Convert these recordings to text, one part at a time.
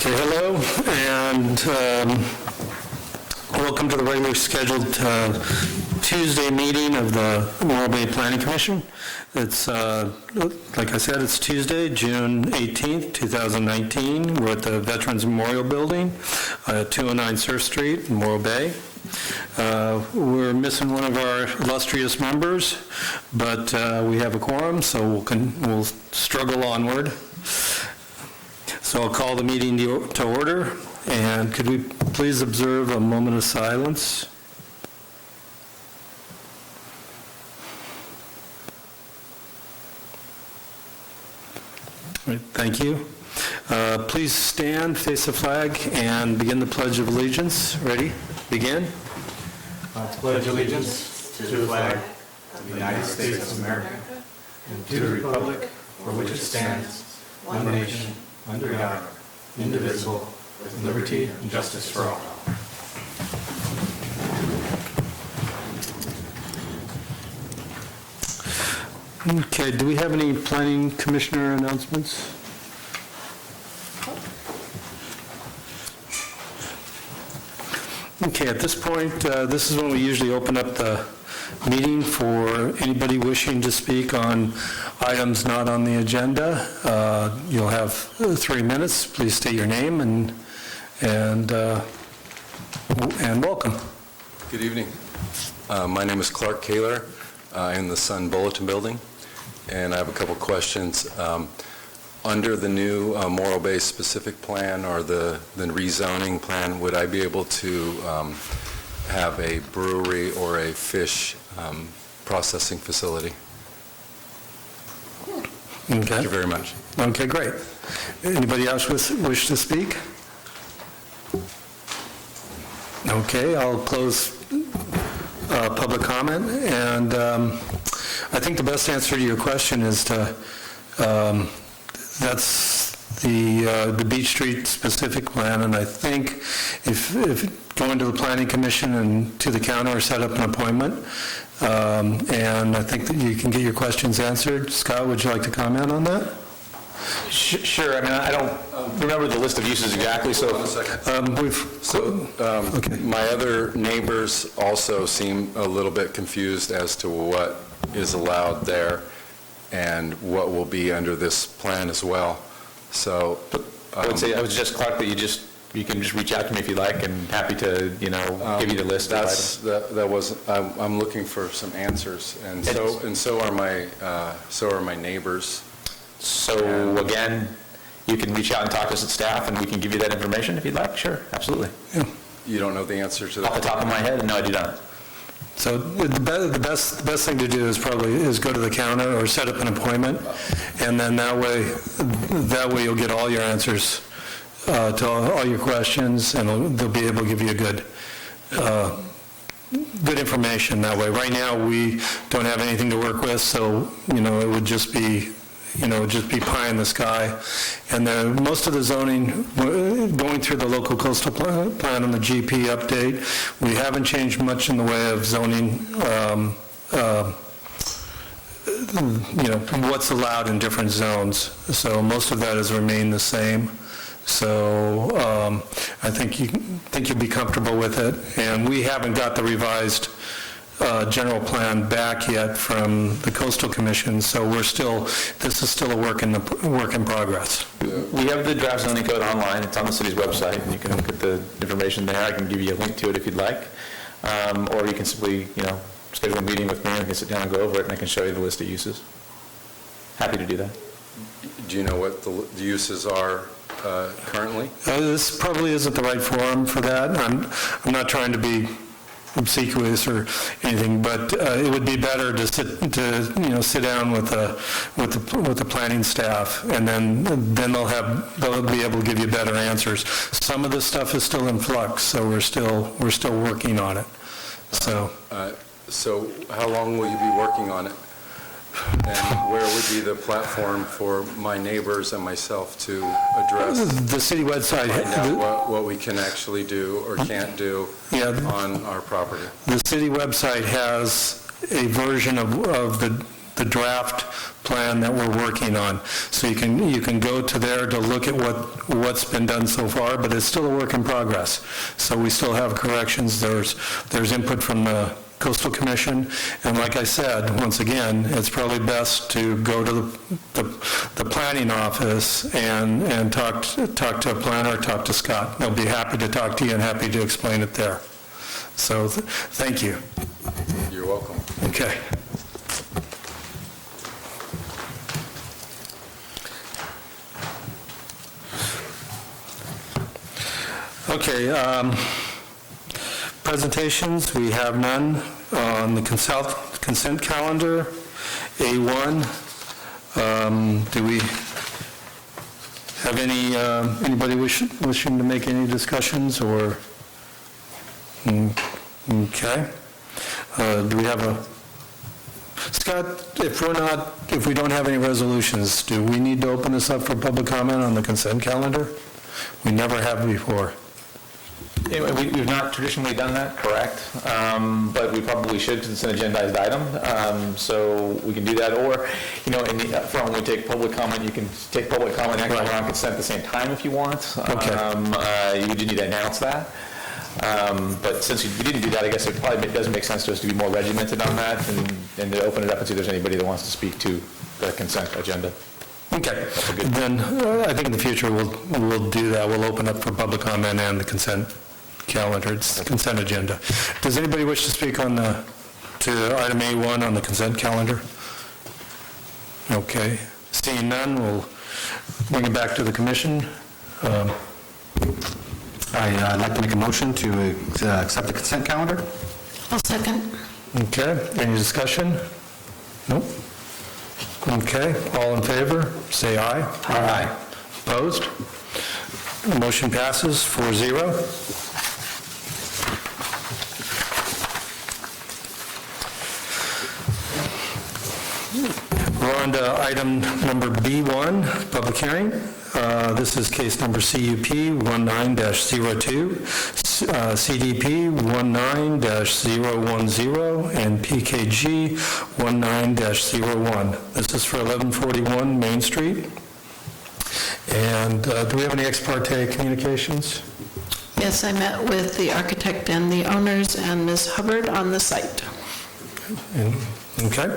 Okay, hello, and welcome to the regularly scheduled Tuesday meeting of the Morro Bay Planning Commission. It's, like I said, it's Tuesday, June 18th, 2019. We're at the Veterans Memorial Building, 209 Surf Street in Morro Bay. We're missing one of our illustrious members, but we have a quorum, so we'll struggle onward. So I'll call the meeting to order, and could we please observe a moment of silence? Right, thank you. Please stand, face the flag, and begin the Pledge of Allegiance. Ready? Begin. I pledge allegiance to the flag of the United States of America and to the republic for which it stands, one nation, under God, indivisible, with liberty and justice for all. Okay, do we have any planning commissioner announcements? Okay, at this point, this is when we usually open up the meeting for anybody wishing to speak on items not on the agenda. You'll have 3 minutes. Please state your name and welcome. Good evening. My name is Clark Kaler. I'm in the Sun Bulletin Building, and I have a couple questions. Under the new Morro Bay specific plan or the rezoning plan, would I be able to have a brewery or a fish processing facility? Okay. Thank you very much. Okay, great. Anybody else wish to speak? Okay, I'll close public comment, and I think the best answer to your question is that's the Beach Street specific plan, and I think if going to the Planning Commission and to the counter or set up an appointment, and I think that you can get your questions answered. Scott, would you like to comment on that? Sure. I mean, I don't remember the list of uses exactly, so... Okay. My other neighbors also seem a little bit confused as to what is allowed there and what will be under this plan as well. So I would say, I would suggest, Clark, that you can just reach out to me if you like, and happy to, give you the list of items. I'm looking for some answers, and so are my neighbors. So again, you can reach out and talk to us at staff, and we can give you that information if you'd like. Sure, absolutely. Yeah. You don't know the answer to that? Off the top of my head, no, I do not. So the best thing to do is probably go to the counter or set up an appointment, and then that way you'll get all your answers to all your questions, and they'll be able to give you a good information that way. Right now, we don't have anything to work with, so it would just be pie in the sky. And most of the zoning, going through the local coastal plan and the GP update, we haven't changed much in the way of zoning, what's allowed in different zones. So most of that has remained the same. So I think you'll be comfortable with it. And we haven't got the revised general plan back yet from the Coastal Commission, so this is still a work in progress. We have the draft zoning code online. It's on the city's website, and you can look at the information there. I can give you a link to it if you'd like, or you can simply, schedule a meeting with me, and we can sit down and go over it, and I can show you the list of uses. Happy to do that. Do you know what the uses are currently? This probably isn't the right forum for that. I'm not trying to be obsequious or anything, but it would be better to sit down with the planning staff, and then they'll be able to give you better answers. Some of this stuff is still in flux, so we're still working on it. So how long will you be working on it? And where would be the platform for my neighbors and myself to address? The city website. Find out what we can actually do or can't do on our property. The city website has a version of the the draft plan that we're working on. So you can go to there to look at what's been done so far, but it's still a work in progress. So we still have corrections. There's input from the Coastal Commission, and like I said, once again, it's probably best to go to the planning office and talk to a planner, talk to Scott. They'll be happy to talk to you and happy to explain it there. So, thank you. You're welcome. Okay. Okay, presentations, we have none on the consent calendar. A1, do we have anybody wishing to make any discussions, or? Okay. Do we have Scott, if we don't have any resolutions, do we need to open this up for public comment on the consent calendar? We never have before. Yeah, we've not traditionally done that, correct? But we probably should, because it's an agendized item. So we can do that, or, when we take public comment, you can take public comment and act on consent at the same time if you want. Okay. You do need to announce that. But since we didn't do that, I guess it probably doesn't make sense to us to be more regimented on that and to open it up and see if there's anybody that wants to speak to the consent agenda. Okay. Then I think in the future we'll do that. We'll open up for public comment and the consent calendar. It's the consent agenda. Does anybody wish to speak to item A1 on the consent calendar? Okay. Seeing none, we'll bring it back to the commission. I'd like to make a motion to accept the consent calendar. I'll second. Okay, any discussion? Nope. Okay, all in favor, say aye. Aye. Opposed? Motion passes 4-0. We're on to item number B1, public hearing. This is case number CUP 19-02, CDP 19-010, and PKG 19-01. This is for 1141 Main Street. And do we have any ex parte communications? Yes, I met with the architect and the owners and Ms. Hubbard on the site. Okay.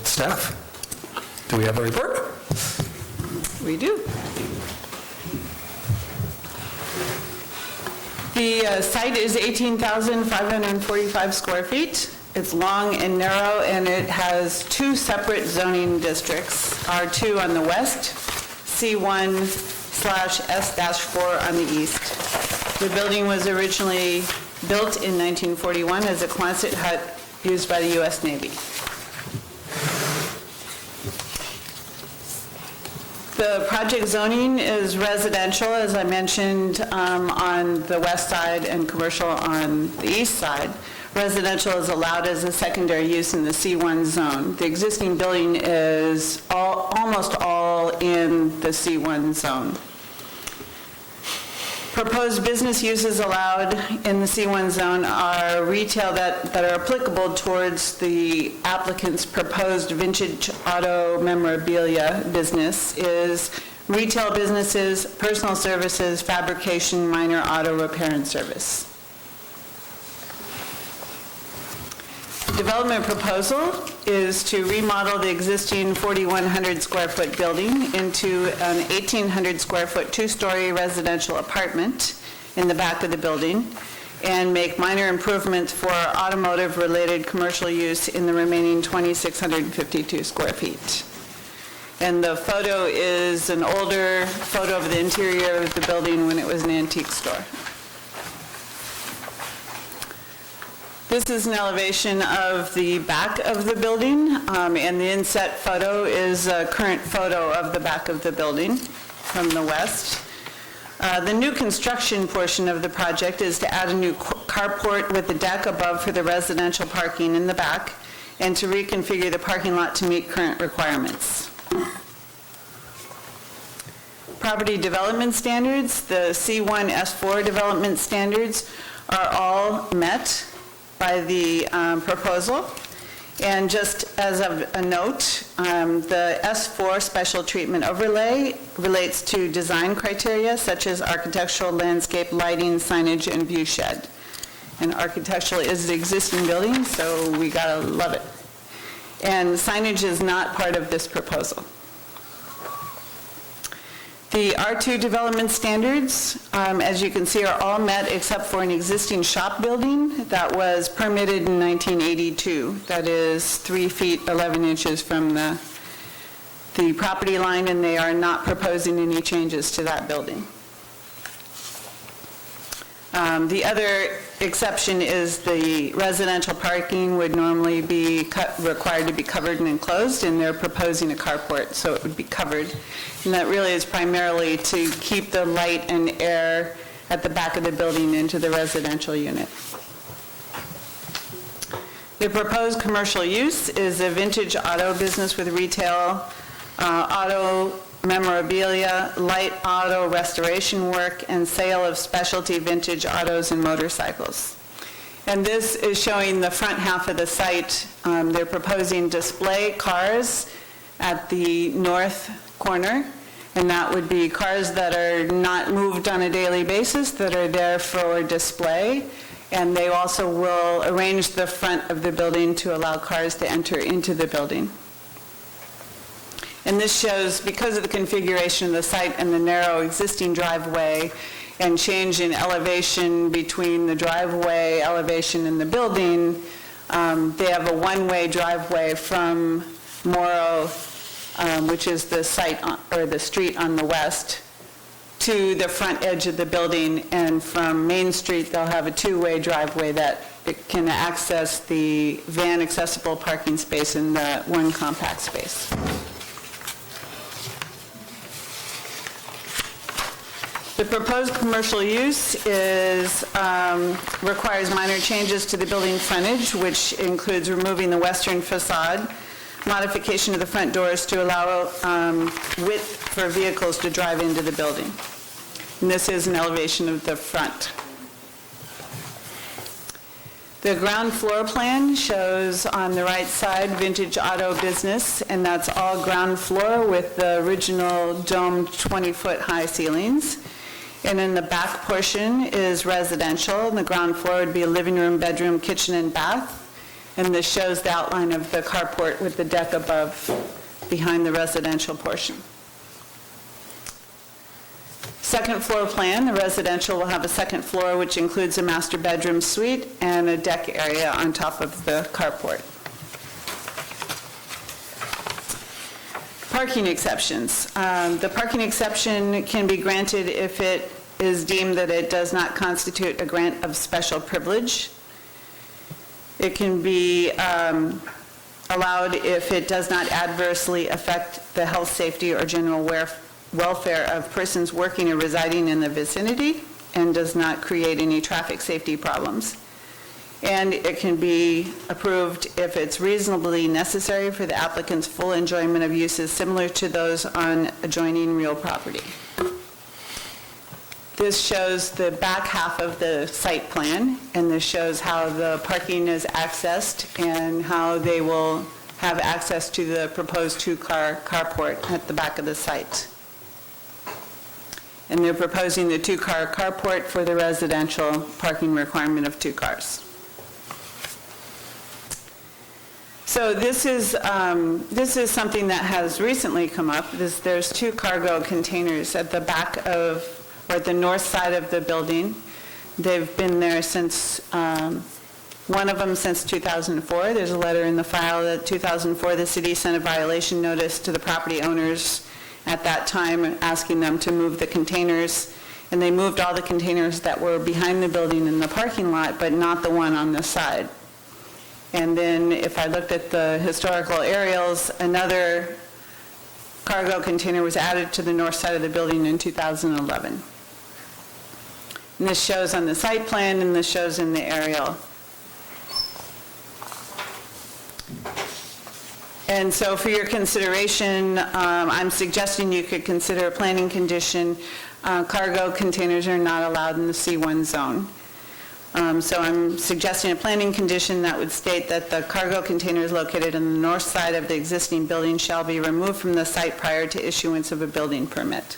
Staff, do we have a report? We do. The site is 18,545 square feet. It's long and narrow, and it has two separate zoning districts, R2 on the west, C1/S-4 on the east. The building was originally built in 1941 as a Quonset hut used by the U.S. Navy. The project zoning is residential, as I mentioned, on the west side and commercial on the east side. Residential is allowed as a secondary use in the C1 zone. The existing building is almost all in the C1 zone. Proposed business uses allowed in the C1 zone are retail that are applicable towards the applicant's proposed vintage auto memorabilia business is retail businesses, personal services, fabrication, minor auto repair and service. Development proposal is to remodel the existing 4,100 square foot building into an 1,800 square foot two-story residential apartment in the back of the building and make minor improvements for automotive-related commercial use in the remaining 2,652 square feet. And the photo is an older photo of the interior of the building when it was an antique store. This is an elevation of the back of the building, and the inset photo is a current photo of the back of the building from the west. The new construction portion of the project is to add a new carport with a deck above for the residential parking in the back and to reconfigure the parking lot to meet current requirements. Property development standards, the C1/S4 development standards are all met by the proposal, And just as of a note, the S4 special treatment overlay relates to design criteria such as architectural, landscape, lighting, signage, and view shed. And architectural is the existing building, so we gotta love it. And signage is not part of this proposal. The R2 development standards, as you can see, are all met except for an existing shop building that was permitted in 1982. That is 3 feet 11 inches from the property line, and they are not proposing any changes to that building. The other exception is the residential parking would normally be required to be covered and enclosed, and they're proposing a carport, so it would be covered. And that really is primarily to keep the light and air at the back of the building into the residential unit. The proposed commercial use is a vintage auto business with retail, auto memorabilia, light auto restoration work, and sale of specialty vintage autos and motorcycles. And this is showing the front half of the site. They're proposing display cars at the north corner, and that would be cars that are not moved on a daily basis, that are there for display. And they also will arrange the front of the building to allow cars to enter into the building. And this shows, because of the configuration of the site and the narrow existing driveway and change in elevation between the driveway elevation and the building, they have a one-way driveway from Morrow, which is the site or the street on the west, to the front edge of the building, and from Main Street they'll have a two-way driveway that it can access the van accessible parking space and the one compact space. The proposed commercial use requires minor changes to the building frontage, which includes removing the western facade, modification of the front doors to allow width for vehicles to drive into the building. And this is an elevation of the front. The ground floor plan shows on the right side vintage auto business, and that's all ground floor with the original domed 20-foot high ceilings. And in the back portion is residential, and the ground floor would be a living room, bedroom, kitchen, and bath. And this shows the outline of the carport with the deck above, behind the residential portion. Second floor plan, the residential will have a second floor which includes a master bedroom suite and a deck area on top of the carport. Parking exceptions. The parking exception can be granted if it is deemed that it does not constitute a grant of special privilege. It can be allowed if it does not adversely affect the health, safety, or general welfare of persons working or residing in the vicinity and does not create any traffic safety problems. And it can be approved if it's reasonably necessary for the applicant's full enjoyment of uses similar to those on adjoining real property. This shows the back half of the site plan, and this shows how the parking is accessed and how they will have access to the proposed two-car carport at the back of the site. And they're proposing the two-car carport for the residential parking requirement of 2 cars. So this is something that has recently come up. There's 2 cargo containers at the back of, or at the north side of the building. They've been there since, one of them since 2004. There's a letter in the file that 2004, the city sent a violation notice to the property owners at that time asking them to move the containers. And they moved all the containers that were behind the building in the parking lot, but not the one on the side. And then if I looked at the historical aerials, another cargo container was added to the north side of the building in 2011. And this shows on the site plan, and this shows in the aerial. And so for your consideration, I'm suggesting you could consider a planning condition. Cargo containers are not allowed in the C1 zone. So I'm suggesting a planning condition that would state that the cargo containers located on the north side of the existing building shall be removed from the site prior to issuance of a building permit.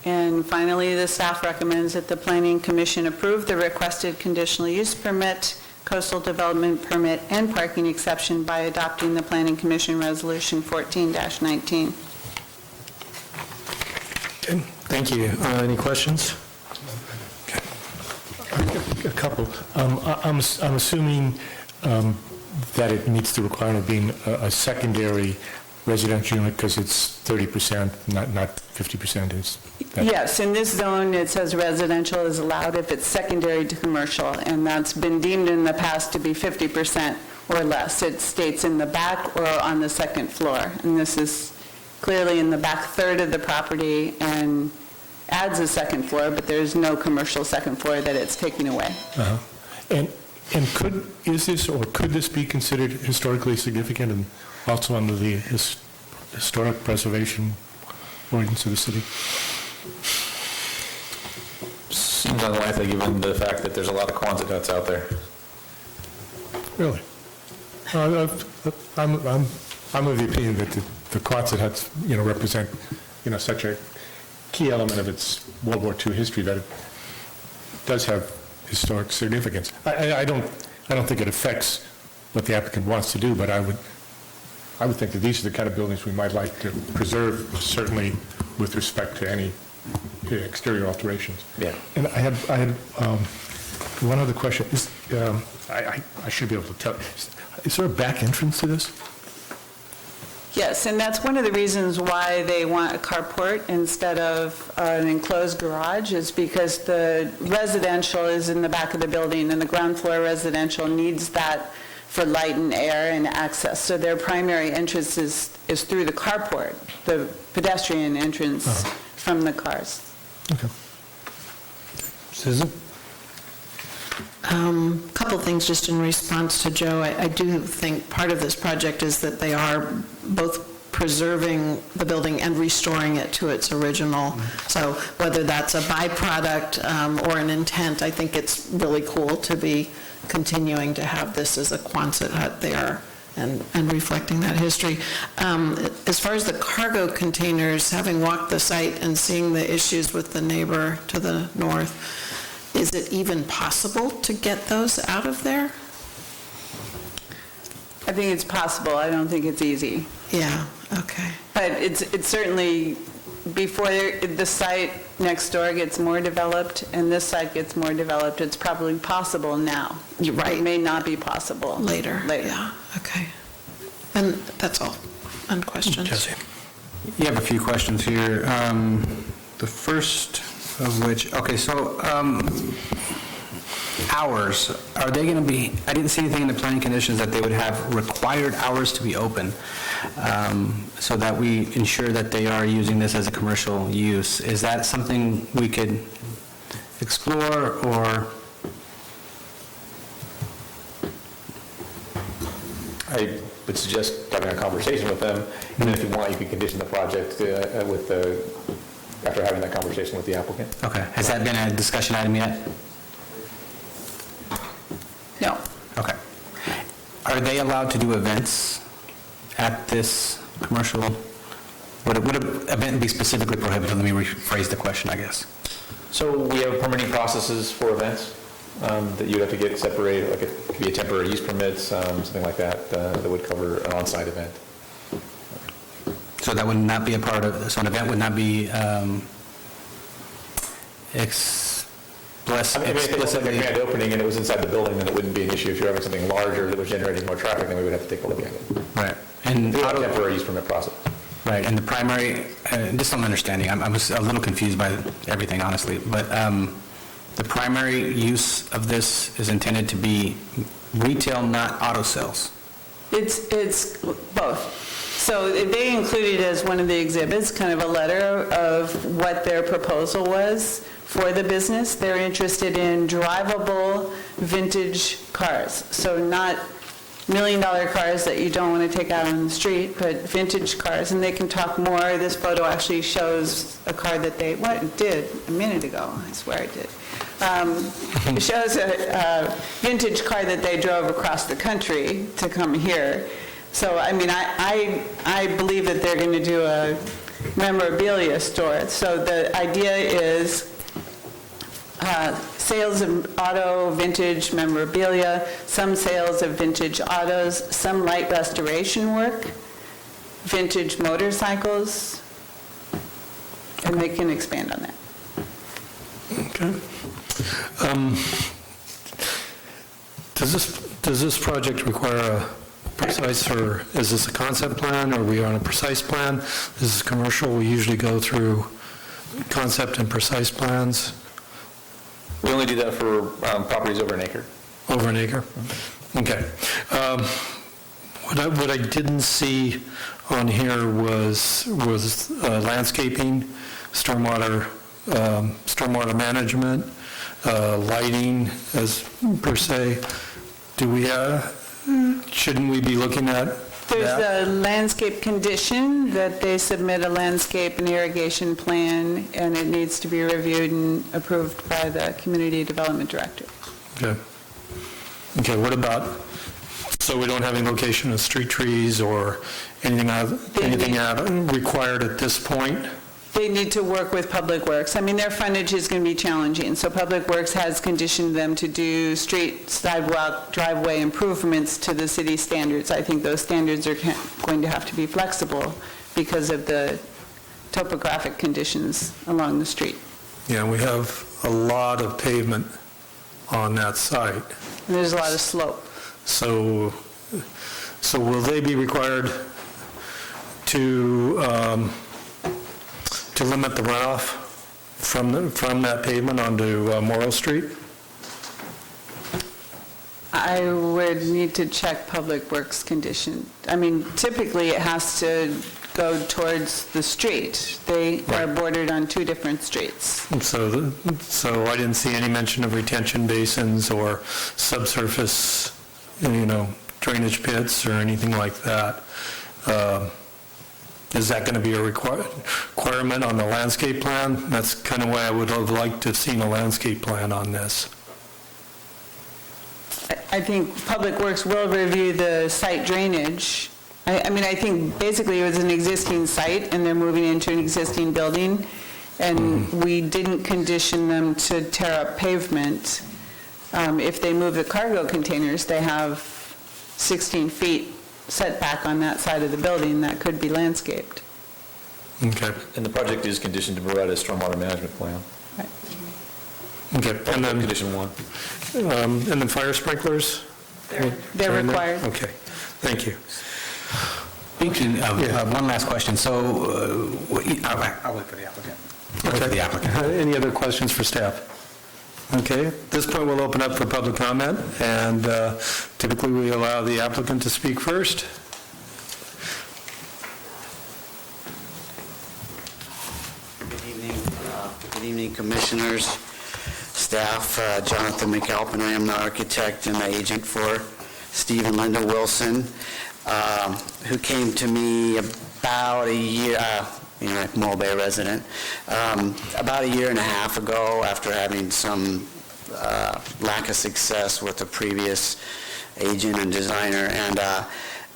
And finally, the staff recommends that the Planning Commission approve the requested conditional use permit, coastal development permit, and parking exception by adopting the Planning Commission Resolution 14-19. Okay, thank you. Any questions? A couple. I'm assuming that it meets the requirement of being a secondary residential unit because it's 30%, not 50%. Yes, in this zone, it says residential is allowed if it's secondary to commercial, and that's been deemed in the past to be 50% or less. It states in the back or on the second floor, and this is clearly in the back third of the property and adds a second floor, but there's no commercial second floor that it's taking away. And could this be considered historically significant and also under the historic preservation ordinance of the city? Seems unlikely, given the fact that there's a lot of Quonset huts out there. Really? I'm of the opinion that the Quonset huts, represent, such a key element of its World War II history that it does have historic significance. I don't think it affects what the applicant wants to do, but I would think that these are the kind of buildings we might like to preserve, certainly with respect to any exterior alterations. Yeah. And I had one other question. I should be able to tell. Is there a back entrance to this? Yes, and that's one of the reasons why they want a carport instead of an enclosed garage, is because the residential is in the back of the building, and the ground floor residential needs that for light and air and access. So their primary entrance is through the carport, the pedestrian entrance from the cars. Okay. Susan? Couple things just in response to Joe. I do think part of this project is that they are both preserving the building and restoring it to its original. So whether that's a byproduct or an intent, I think it's really cool to be continuing to have this as a Quonset hut there and reflecting that history. As far as the cargo containers, having walked the site and seeing the issues with the neighbor to the north, is it even possible to get those out of there? I think it's possible. I don't think it's easy. Yeah, okay. But it's certainly, before the site next door gets more developed and this site gets more developed, it's probably possible now. You're right. It may not be possible. Later. Yeah, okay. And that's all on questions. Jesse? You have a few questions here. The first of which, okay, so hours, are they going to be, I didn't see anything in the planning conditions that they would have required hours to be open, so that we ensure that they are using this as a commercial use. Is that something we could explore, or? I would suggest having a conversation with them, and then if you want, you could condition the project after having that conversation with the applicant. Okay, has that been a discussion item yet? No. Okay. Are they allowed to do events at this commercial? Would an event be specifically prohibited? Let me rephrase the question, I guess. So we have permitting processes for events that you'd have to get separated, like it could be a temporary use permit, something like that, that would cover an on-site event. So that would not be a part of, so an event would not be I mean, if it was like a grand opening and it was inside the building, then it wouldn't be an issue. If you're having something larger that was generating more traffic, then we would have to take a look at it. Right. And We have a temporary use permit process. right, and the primary, just some understanding, I was a little confused by everything, honestly, but the primary use of this is intended to be retail, not auto sales. It's both. So they included as one of the exhibits, kind of a letter of what their proposal was for the business. They're interested in drivable vintage cars, so not million-dollar cars that you don't want to take out on the street, but vintage cars, and they can talk more. This photo actually shows a car that they, it did a minute ago, I swear it did. It shows a vintage car that they drove across the country to come here. So, I mean, I believe that they're going to do a memorabilia store. So the idea is sales of auto vintage memorabilia, some sales of vintage autos, some light restoration work, vintage motorcycles, and they can expand on that. Okay. Does this project require a precise, or is this a concept plan, or are we on a precise plan? This is commercial, we usually go through concept and precise plans. We only do that for properties over an acre. Over an acre? Okay. What I didn't see on here was landscaping, stormwater management, lighting as per se. Shouldn't we be looking at There's that? a landscape condition that they submit a landscape and irrigation plan, and it needs to be reviewed and approved by the community development director. Okay. Okay, what about, so we don't have any location of street trees or anything required at this point? They need to work with Public Works. I mean, their frontage is going to be challenging, so Public Works has conditioned them to do street, sidewalk, driveway improvements to the city standards. I think those standards are going to have to be flexible because of the topographic conditions along the street. Yeah, we have a lot of pavement on that site. And there's a lot of slope. So will they be required to limit the runoff from that pavement onto Morrill Street? I would need to check Public Works condition. I mean, typically it has to go towards the street. They are bordered on two different streets. So I didn't see any mention of retention basins or subsurface, drainage pits or anything like that. Is that going to be a requirement on the landscape plan? That's kind of why I would have liked to have seen a landscape plan on this. I think Public Works will review the site drainage. I mean, I think basically it was an existing site and they're moving into an existing building, and we didn't condition them to tear up pavement. If they move the cargo containers, they have 16 feet setback on that side of the building that could be landscaped. Okay. And the project is conditioned to provide a stormwater management plan. Right. Okay. And then, Condition 1. and then fire sprinklers? They're required. Okay. Thank you. One last question. So, I'll wait for the applicant. Any other questions for staff? Okay, at this point, we'll open up for public comment, and typically we allow the applicant to speak first. Good evening, commissioners, staff. Jonathan McAlpin, I am the architect and the agent for Steve and Linda Wilson, who came to me about a year, Morrill Bay resident, about a year and a half ago after having some lack of success with the previous agent and designer, and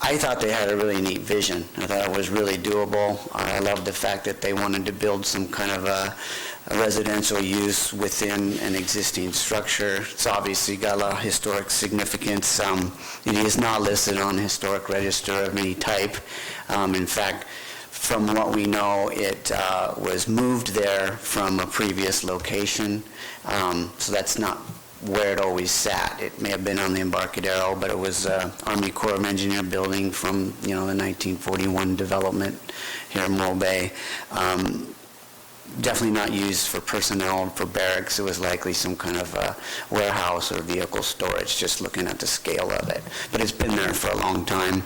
I thought they had a really neat vision. I thought it was really doable. I loved the fact that they wanted to build some kind of a residential use within an existing structure. It's obviously got a lot of historic significance. It is not listed on the historic register of any type. In fact, from what we know, it was moved there from a previous location, so that's not where it always sat. It may have been on the Embarcadero, but it was Army Corps of Engineer building from, the 1941 development here in Morrill Bay. definitely not used for personnel, for barracks. It was likely some kind of warehouse or vehicle storage, just looking at the scale of it. But it's been there for a long time.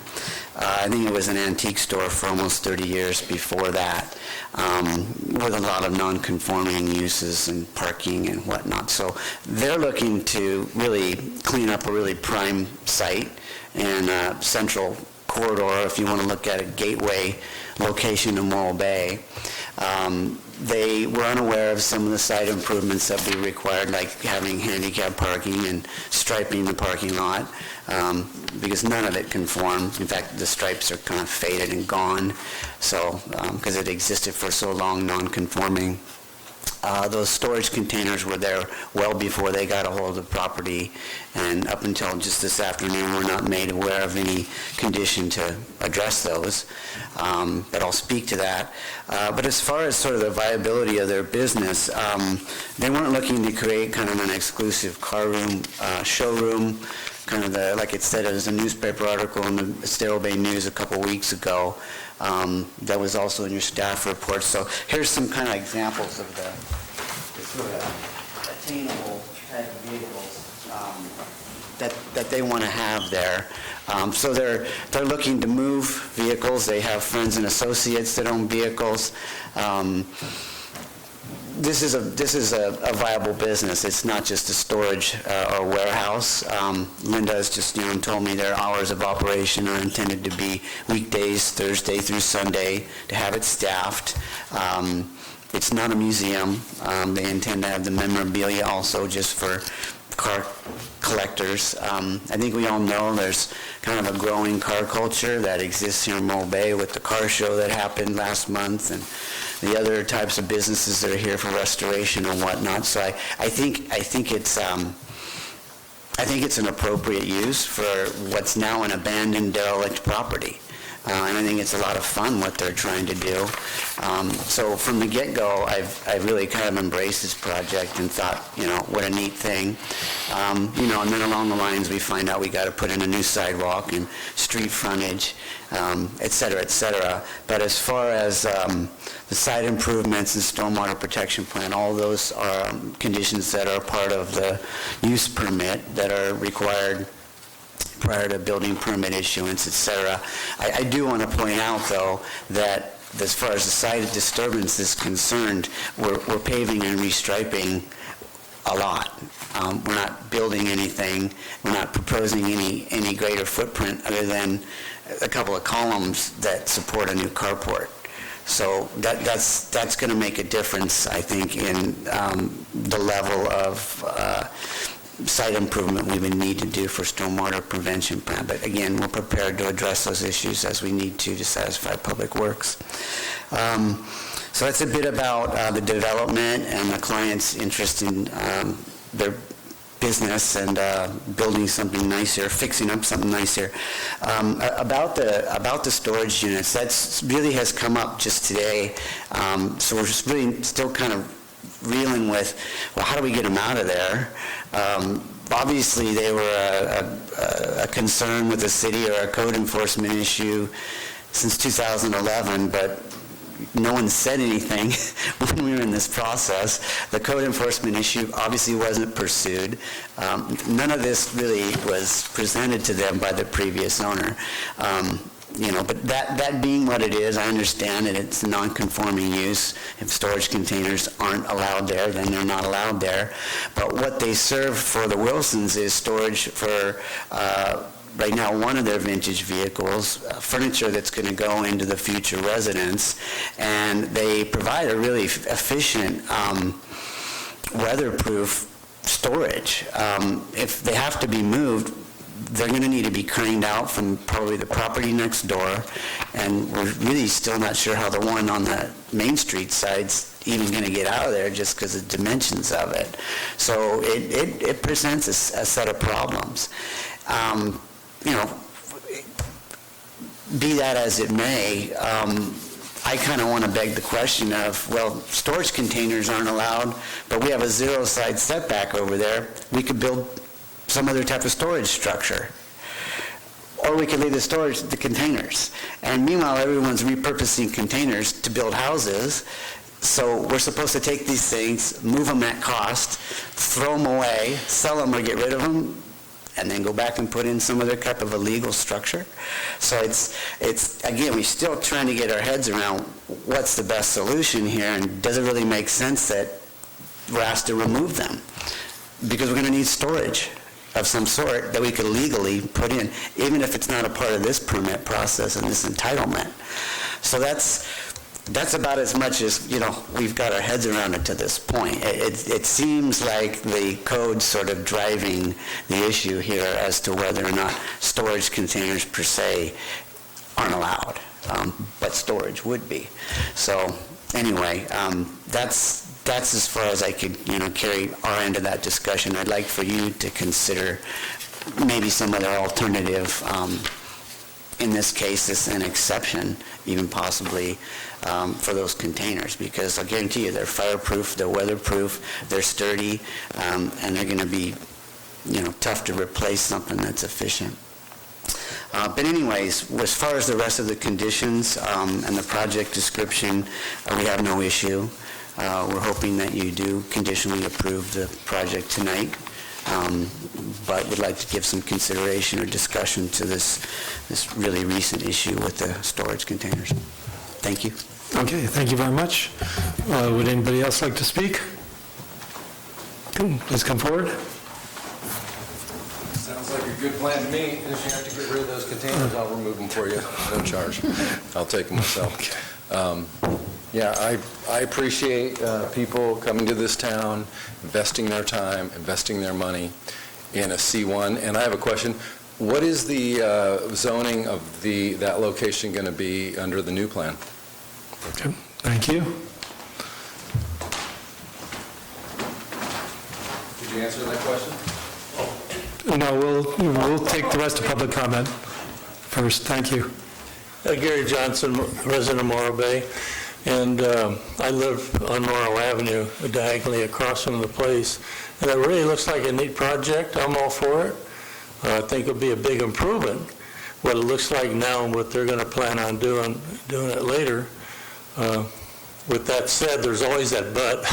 I think it was an antique store for almost 30 years before that, with a lot of non-conforming uses and parking and whatnot. So they're looking to really clean up a really prime site and central corridor, if you want to look at a gateway location in Morro Bay. They were unaware of some of the site improvements that would be required, like having handicap parking and striping the parking lot, because none of it conformed. In fact, the stripes are kind of faded and gone, so because it existed for so long, non-conforming. Those storage containers were there well before they got a hold of the property, and up until just this afternoon, we're not made aware of any condition to address those, but I'll speak to that. But as far as sort of the viability of their business, they weren't looking to create kind of an exclusive car room, showroom, kind of like it said, it was a newspaper article in the Estero Bay News a couple weeks ago. That was also in your staff report. So here's some kind of examples of the sort of attainable type of vehicles that they want to have there. So they're looking to move vehicles. They have friends and associates that own vehicles. This is a viable business. It's not just a storage or warehouse. Linda has just told me their hours of operation are intended to be weekdays, Thursday through Sunday, to have it staffed. It's not a museum. They intend to have the memorabilia also just for car collectors. I think we all know there's kind of a growing car culture that exists here in Morro Bay with the car show that happened last month and the other types of businesses that are here for restoration and whatnot. So I think it's an appropriate use for what's now an abandoned derelict property. And I think it's a lot of fun what they're trying to do. So from the get-go, I've really kind of embraced this project and thought, what a neat thing. And then along the lines, we find out we got to put in a new sidewalk and street frontage, et cetera, et cetera. But as far as the site improvements and stormwater protection plan, all those are conditions that are part of the use permit that are required prior to building permit issuance, et cetera. I do want to point out, though, that as far as the site of disturbance is concerned, we're paving and restriping a lot. We're not building anything. We're not proposing any greater footprint other than a couple of columns that support a new carport. So that's going to make a difference, I think, in the level of site improvement we would need to do for stormwater prevention plan. But again, we're prepared to address those issues as we need to satisfy Public Works. So that's a bit about the development and the client's interest in their business and building something nice here, fixing up something nice here. About the storage units, that really has come up just today. So we're just really still kind of reeling with, well, how do we get them out of there? Obviously, they were a concern with the city or a code enforcement issue since 2011, but no one said anything when we were in this process. The code enforcement issue obviously wasn't pursued. None of this really was presented to them by the previous owner. But that being what it is, I understand that it's a non-conforming use. If storage containers aren't allowed there, then they're not allowed there. But what they serve for the Wilsons is storage for, right now, one of their vintage vehicles, furniture that's going to go into the future residence, and they provide a really efficient, weatherproof storage. If they have to be moved, they're going to need to be craned out from probably the property next door, and we're really still not sure how the one on the Main Street side's even going to get out of there just because of the dimensions of it. So it presents a set of problems. Be that as it may, I kind of want to beg the question of, well, storage containers aren't allowed, but we have a zero side setback over there. We could build some other type of storage structure. Or we could leave the containers. And meanwhile, everyone's repurposing containers to build houses. So we're supposed to take these things, move them at cost, throw them away, sell them or get rid of them, and then go back and put in some other type of a legal structure. So it's again, we're still trying to get our heads around what's the best solution here, and does it really make sense that we're asked to remove them? Because we're going to need storage of some sort that we could legally put in, even if it's not a part of this permit process and this entitlement. So that's about as much as, we've got our heads around it to this point. It seems like the code's sort of driving the issue here as to whether or not storage containers per se aren't allowed, but storage would be. So anyway, that's as far as I could, carry our end of that discussion. I'd like for you to consider maybe some other alternative. In this case, it's an exception, even possibly for those containers, because I guarantee you they're fireproof, they're weatherproof, they're sturdy, and they're going to be, tough to replace something that's efficient. But anyways, as far as the rest of the conditions and the project description, we have no issue. We're hoping that you do conditionally approve the project tonight. But would like to give some consideration or discussion to this really recent issue with the storage containers. Thank you. Okay, thank you very much. Would anybody else like to speak? Please come forward. Sounds like a good plan to me. If you have to get rid of those containers, I'll remove them for you, no charge. I'll take them myself. Yeah, I appreciate people coming to this town, investing their time, investing their money in a C1. And I have a question. What is the zoning of that location going to be under the new plan? Okay, thank you. Did you answer that question? No, we'll take the rest of public comment first. Thank you. Gary Johnson, resident of Morro Bay, and I live on Morro Avenue, diagonally across from the place, and it really looks like a neat project. I'm all for it. I think it'll be a big improvement, what it looks like now and what they're going to plan on doing it later. With that said, there's always that but.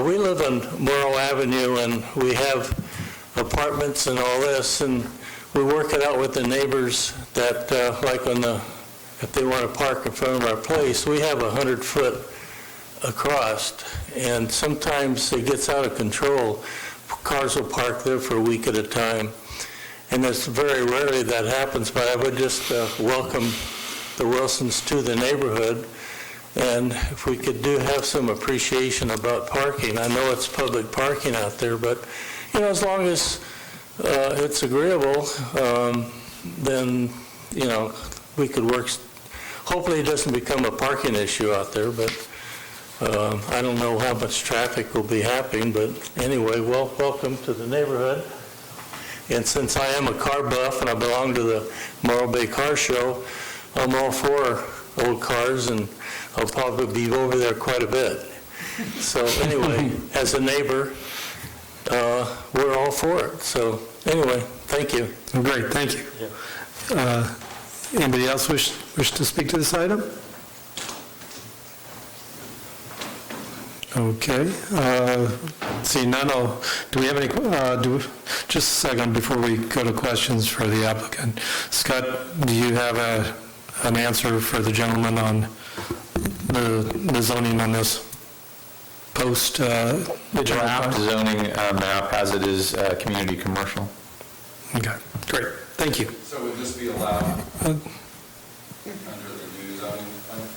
We live on Morro Avenue, and we have apartments and all this, and we work it out with the neighbors that, like if they want to park in front of our place, we have 100-foot across, and sometimes it gets out of control. Cars will park there for a week at a time, and it's very rarely that happens, but I would just welcome the Wilsons to the neighborhood, and if we could have some appreciation about parking. I know it's public parking out there, but as long as it's agreeable, then, we could work. Hopefully it doesn't become a parking issue out there, but I don't know how much traffic will be happening, but anyway, welcome to the neighborhood. And since I am a car buff and I belong to the Morro Bay Car Show, I'm all for old cars, and I'll probably be over there quite a bit. So anyway, as a neighbor, we're all for it. So anyway, thank you. Great, thank you. Yeah. Anybody else wish to speak to this item? Okay. See none. Do we have any? Just a second before we go to questions for the applicant. Scott, do you have an answer for the gentleman on the zoning on this post? The draft zoning map as it is community commercial. Okay, great. Thank you. So would this be allowed under the new zoning plan?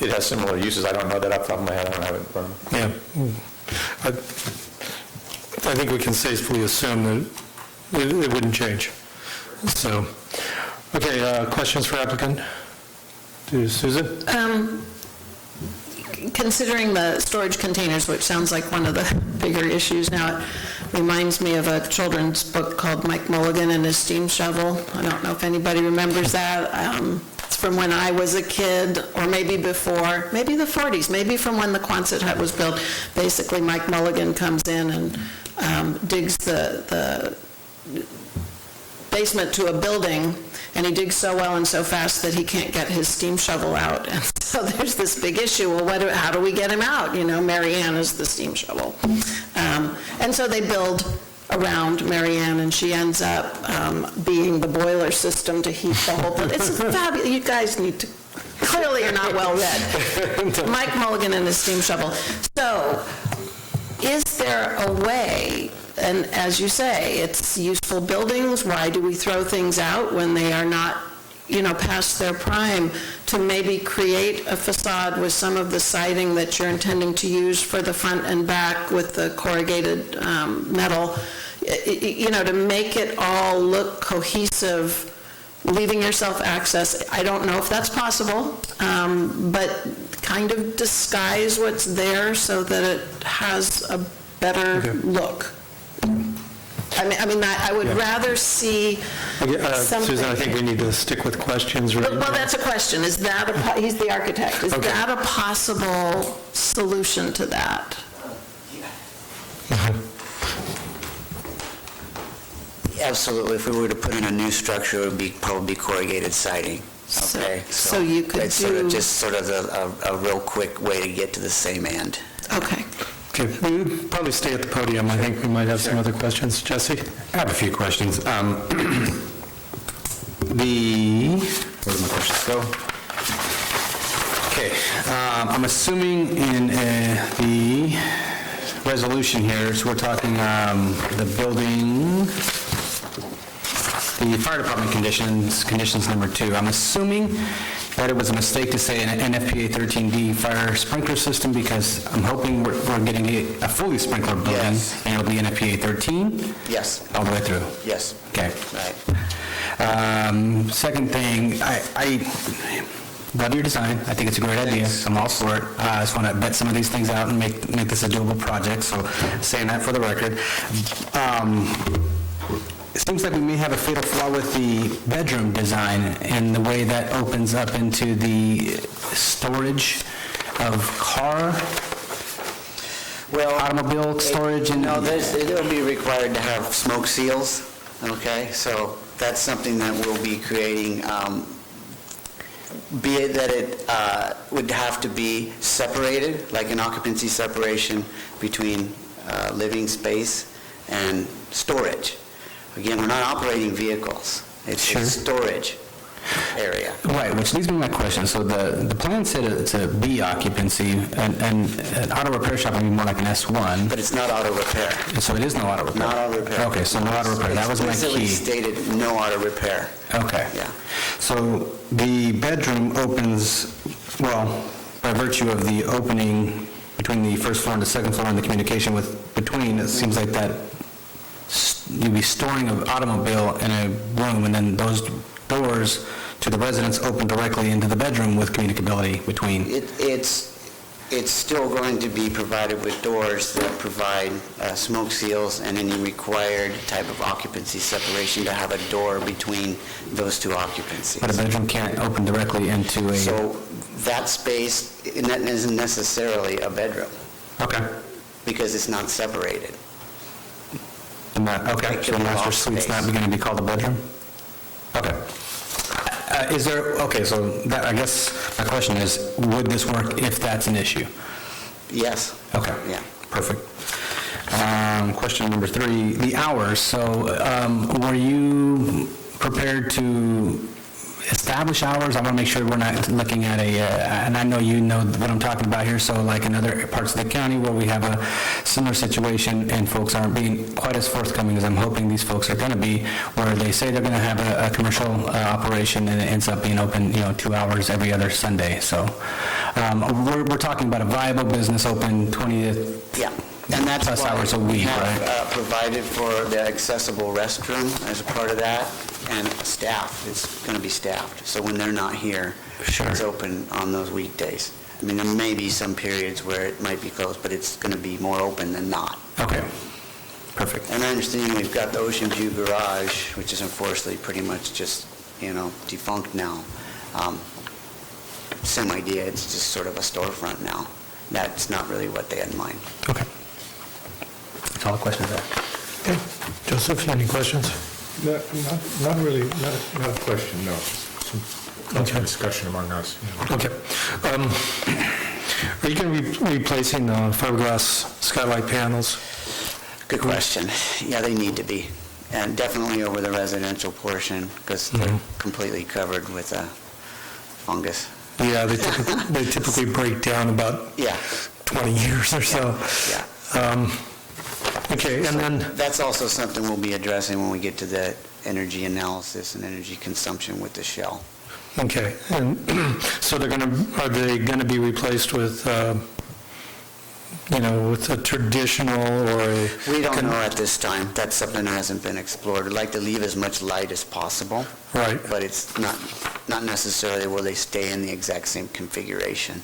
It has similar uses. I don't know that off the top of my head. I don't have it in front of me. Yeah. I think we can safely assume that it wouldn't change. So, okay, questions for applicant? To Susan? Considering the storage containers, which sounds like one of the bigger issues now, it reminds me of a children's book called Mike Mulligan and his Steam Shovel. I don't know if anybody remembers that. It's from when I was a kid, or maybe before, maybe the 40s, maybe from when the Quonset hut was built. Basically, Mike Mulligan comes in and digs the basement to a building, and he digs so well and so fast that he can't get his steam shovel out. And so there's this big issue, well, how do we get him out? You know, Mary Ann is the steam shovel. And so they build around Mary Ann, and she ends up being the boiler system to heat the whole thing. It's fabulous. You guys need to, clearly you're not well read. Mike Mulligan and his steam shovel. So is there a way, and as you say, it's useful buildings, why do we throw things out when they are not, you know, past their prime, to maybe create a facade with some of the siding that you're intending to use for the front and back with the corrugated metal, you know, to make it all look cohesive, leaving yourself access. I don't know if that's possible, but kind of disguise what's there so that it has a better look. I mean, I would rather see something. Susan, I think we need to stick with questions right now. Well, that's a question. Is that he's the architect. Is that a possible solution to that? Absolutely. If we were to put in a new structure, it would probably be corrugated siding. Okay? So you could it's sort of a real quick way to get to the same end. Okay. Okay, we'll probably stay at the podium. I think we might have some other questions. Jesse? I have a few questions. Where did my questions go? Okay, I'm assuming in the resolution here, so we're talking the building, the fire department conditions number 2. I'm assuming that it was a mistake to say an NFPA 13D fire sprinkler system, because I'm hoping we're getting a fully sprinkler building. Yes. And it'll be NFPA 13? Yes. All the way through? Yes. Okay. Right. Second thing, I love your design. I think it's a great idea. I'm all for it. I just want to vet some of these things out and make this a doable project, so saying that for the record. It seems like we may have a fatal flaw with the bedroom design and the way that opens up into the storage of car, automobile storage. No, it'll be required to have smoke seals, okay? So that's something that we'll be creating, be it that it would have to be separated, like an occupancy separation between living space and storage. Again, we're not operating vehicles. It's a storage area. Right, which leads me to my question. So the plan said it's a B occupancy, and an auto repair shop would be more like an S1. But it's not auto repair. So it is no auto repair? Not auto repair. Okay, so no auto repair. That was my Explicitly key. stated, no auto repair. Okay. Yeah. So the bedroom opens, well, by virtue of the opening between the first floor and the second floor and the communication between, it seems like that you'd be storing an automobile in a room, and then those doors to the residence open directly into the bedroom with communicability between. It's still going to be provided with doors that provide smoke seals and any required type of occupancy separation to have a door between those two occupancies. But a bedroom can't open directly into a... So that space isn't necessarily a bedroom Okay. because it's not separated. Okay, so the master suite's not going to be called a bedroom? Okay. So that, I guess my question is, would this work if that's an issue? Yes. Okay. Yeah. Perfect. Question number 3, the hours. So were you prepared to establish hours? I want to make sure we're not looking at and I know you know what I'm talking about here, so like in other parts of the county where we have a similar situation and folks aren't being quite as forthcoming as I'm hoping these folks are going to be, where they say they're going to have a commercial operation and it ends up being open, 2 hours every other Sunday. So we're talking about a viable business open 20 to Yeah. And that's plus why hours a we week, have right? provided for the accessible restroom as a part of that, and staff, it's going to be staffed. So when they're not here, Sure. it's open on those weekdays. I mean, there may be some periods where it might be closed, but it's going to be more open than not. Okay. Perfect. And I understand we've got the Ocean View Garage, which is unfortunately pretty much just, defunct now. Same idea, it's just sort of a storefront now. That's not really what they had in mind. Okay. That's all the questions I have. Okay. Joseph, any questions? Not really, not a question, no. Some constant discussion among us. You know. Okay. Are you going to be replacing fiberglass skylight panels? Good question. Yeah, they need to be, and definitely over the residential portion, because they're completely covered with fungus. Yeah, they typically break down about Yeah, 20 years or so. yeah. Okay, and then, That's also something we'll be addressing when we get to the energy analysis and energy consumption with the shell. okay, and so are they going to be replaced with, with a traditional or a... We don't know at this time. That's something that hasn't been explored. I'd like to leave as much light as possible, Right, but it's not necessarily will they stay in the exact same configuration.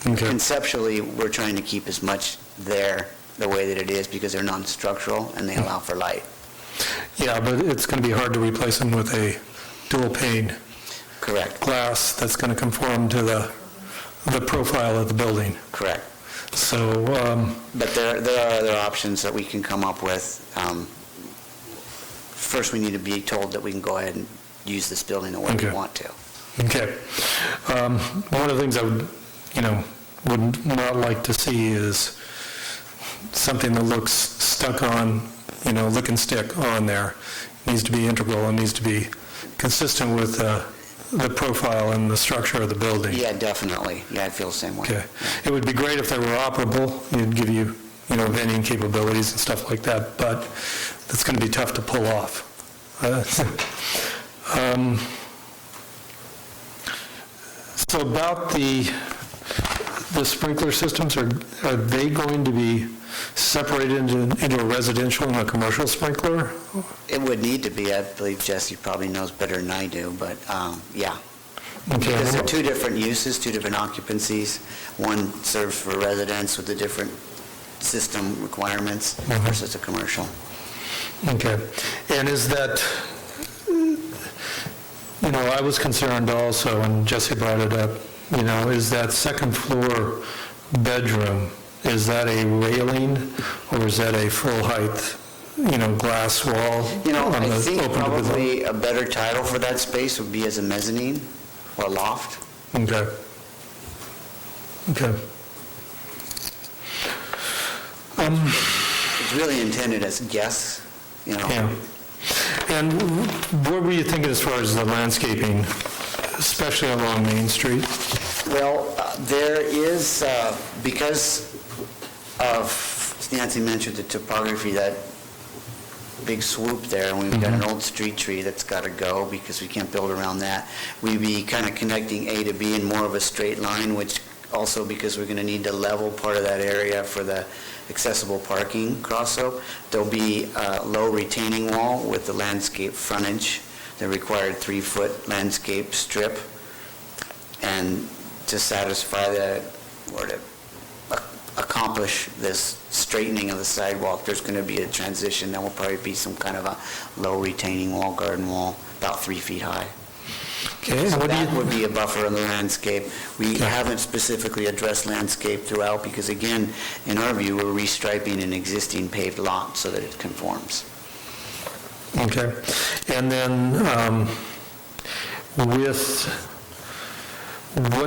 okay, Conceptually, we're trying to keep as much there the way that it is because they're non-structural and they allow for light. yeah, but it's going to be hard to replace them with a dual pane Correct, glass that's going to conform to the profile of the building. correct. So, But there are other options that we can come up with. First, we need to be told that we can go ahead and use this building the way we Okay. want to. okay. One of the things I would not like to see is something that looks stuck on, lick and stick on there. Needs to be integral and needs to be consistent with the profile and the structure of the building. Yeah, definitely. Yeah, I feel the same way. Okay. It would be great if they were operable, it'd give you, venting capabilities and stuff like that, but that's going to be tough to pull off. So about the sprinkler systems, are they going to be separated into a residential and a commercial sprinkler? It would need to be. I believe Jesse probably knows better than I do, but yeah. Okay. Because they're two different uses, two different occupancies. One serves for residents with the different system requirements versus a commercial. Okay. And is that, I was concerned also, and Jesse brought it up, is that second floor bedroom, is that a railing or is that a full height, glass wall? I think probably a better title for that space would be as a mezzanine or loft. Okay. Okay. It's really intended as guests, Yeah. And what were you thinking as far as the landscaping, especially along Main Street? Well, there is, because of, Nancy mentioned the topography, that big swoop there, and we've got an old street tree that's got to go because we can't build around that. We'd be kind of connecting A to B in more of a straight line, which also because we're going to need to level part of that area for the accessible parking crossroad. There'll be a low retaining wall with the landscape frontage, the required 3-foot landscape strip, and to satisfy or to accomplish this straightening of the sidewalk, there's going to be a transition. There will probably be some kind of a low retaining wall, garden wall, about 3 feet high. Okay. So What do that you- would be a buffer on the landscape. We haven't specifically addressed landscape throughout because, again, in our view, we're restriping an existing paved lot so that it conforms. Okay. And then what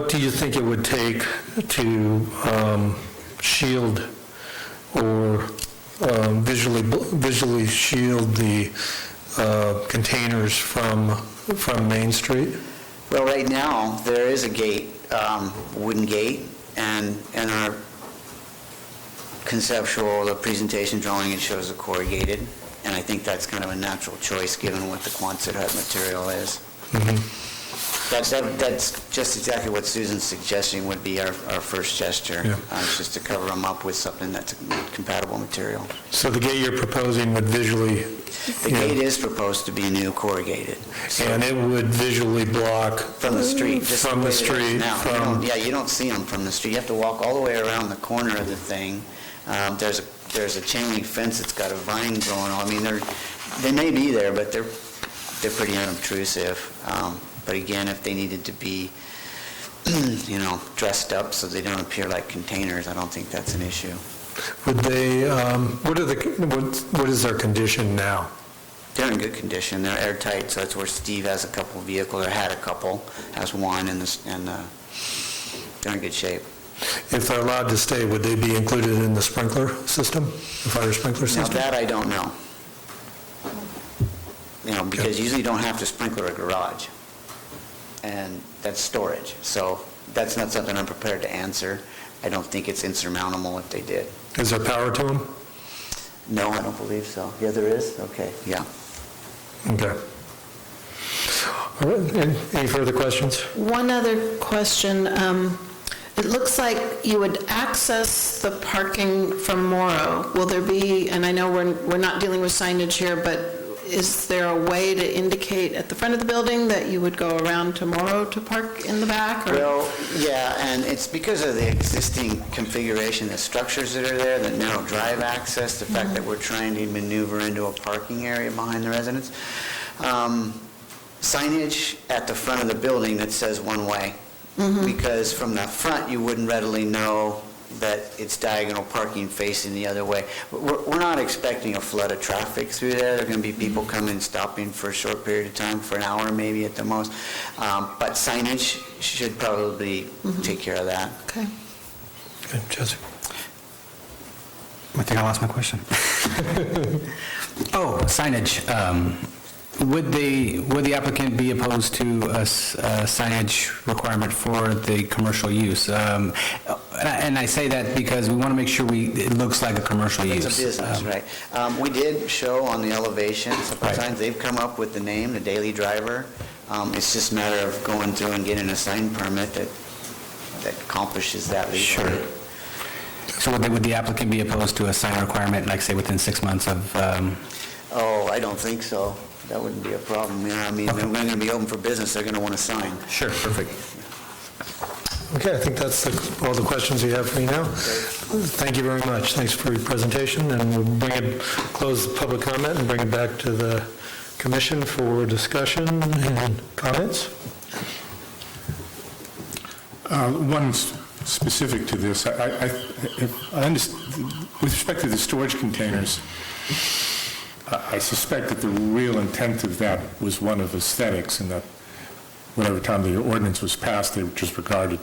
do you think it would take to shield or visually shield the containers from Main Street? Well, right now, there is a gate, wooden gate, and in our conceptual, the presentation drawing, it shows a corrugated, and I think that's kind of a natural choice given what the Quonset hut material is. That's just exactly what Susan's suggesting would be our first gesture. Yeah. It's just to cover them up with something that's a compatible material. So the gate you're proposing would visually... The gate is proposed to be new corrugated. So And it would visually block... from the street. just From way the that it is street, now. You don't see them from the street. You have to walk all the way around the corner of the thing. There's a chain link fence that's got a vine growing on. I mean, they may be there, but they're pretty unobtrusive. But again, if they needed to be, dressed up so they don't appear like containers, I don't think that's an issue. Would they, what is their condition now? They're in good condition. They're airtight, so that's where Steve has a couple of vehicles, or had a couple, has one, and they're in good shape. If they're allowed to stay, would they be included in the sprinkler system, the fire sprinkler Now, system? that I don't know. Because usually you don't have to sprinkler a garage, and that's storage. So that's not something I'm prepared to answer. I don't think it's insurmountable if they did. Is there power to them? No, I don't believe so. Yeah, there is? Okay, yeah. Okay. All right, any further questions? One other question. It looks like you would access the parking from Morrow. Will there be, and I know we're not dealing with signage here, but is there a way to indicate at the front of the building that you would go around to Morrow to park in the back? Or? Well, yeah, and it's because of the existing configuration, the structures that are there, the narrow drive access, the fact that we're trying to maneuver into a parking area behind the residence. Signage at the front of the building that says one way. Because from the front, you wouldn't readily know that it's diagonal parking facing the other way. We're not expecting a flood of traffic through there. There are going to be people coming, stopping for a short period of time, for an hour maybe at the most. But signage should probably take care of that. Okay. Okay, Jesse. I think I lost my question. Oh, signage. Would the applicant be opposed to a signage requirement for the commercial use? And I say that because we want to make sure it looks like a commercial use. It's a business, right. We did show on the elevation, sometimes Right. they've come up with the name, the Daily Driver. It's just a matter of going through and getting a sign permit that accomplishes that legally. Sure. So would the applicant be opposed to a sign requirement, like say within 6 months of? Oh, I don't think so. That wouldn't be a problem, yeah. I mean, they're going to be open for business, they're going to want a sign. Sure, perfect. Okay, I think that's all the questions we have for you now. Thank you very much. Thanks for your presentation, and we'll close the public comment and bring it back to the commission for discussion and comments. One specific to this, I understand, with respect to the storage containers, I suspect that the real intent of that was one of aesthetics, and that whatever time the ordinance was passed, they just regarded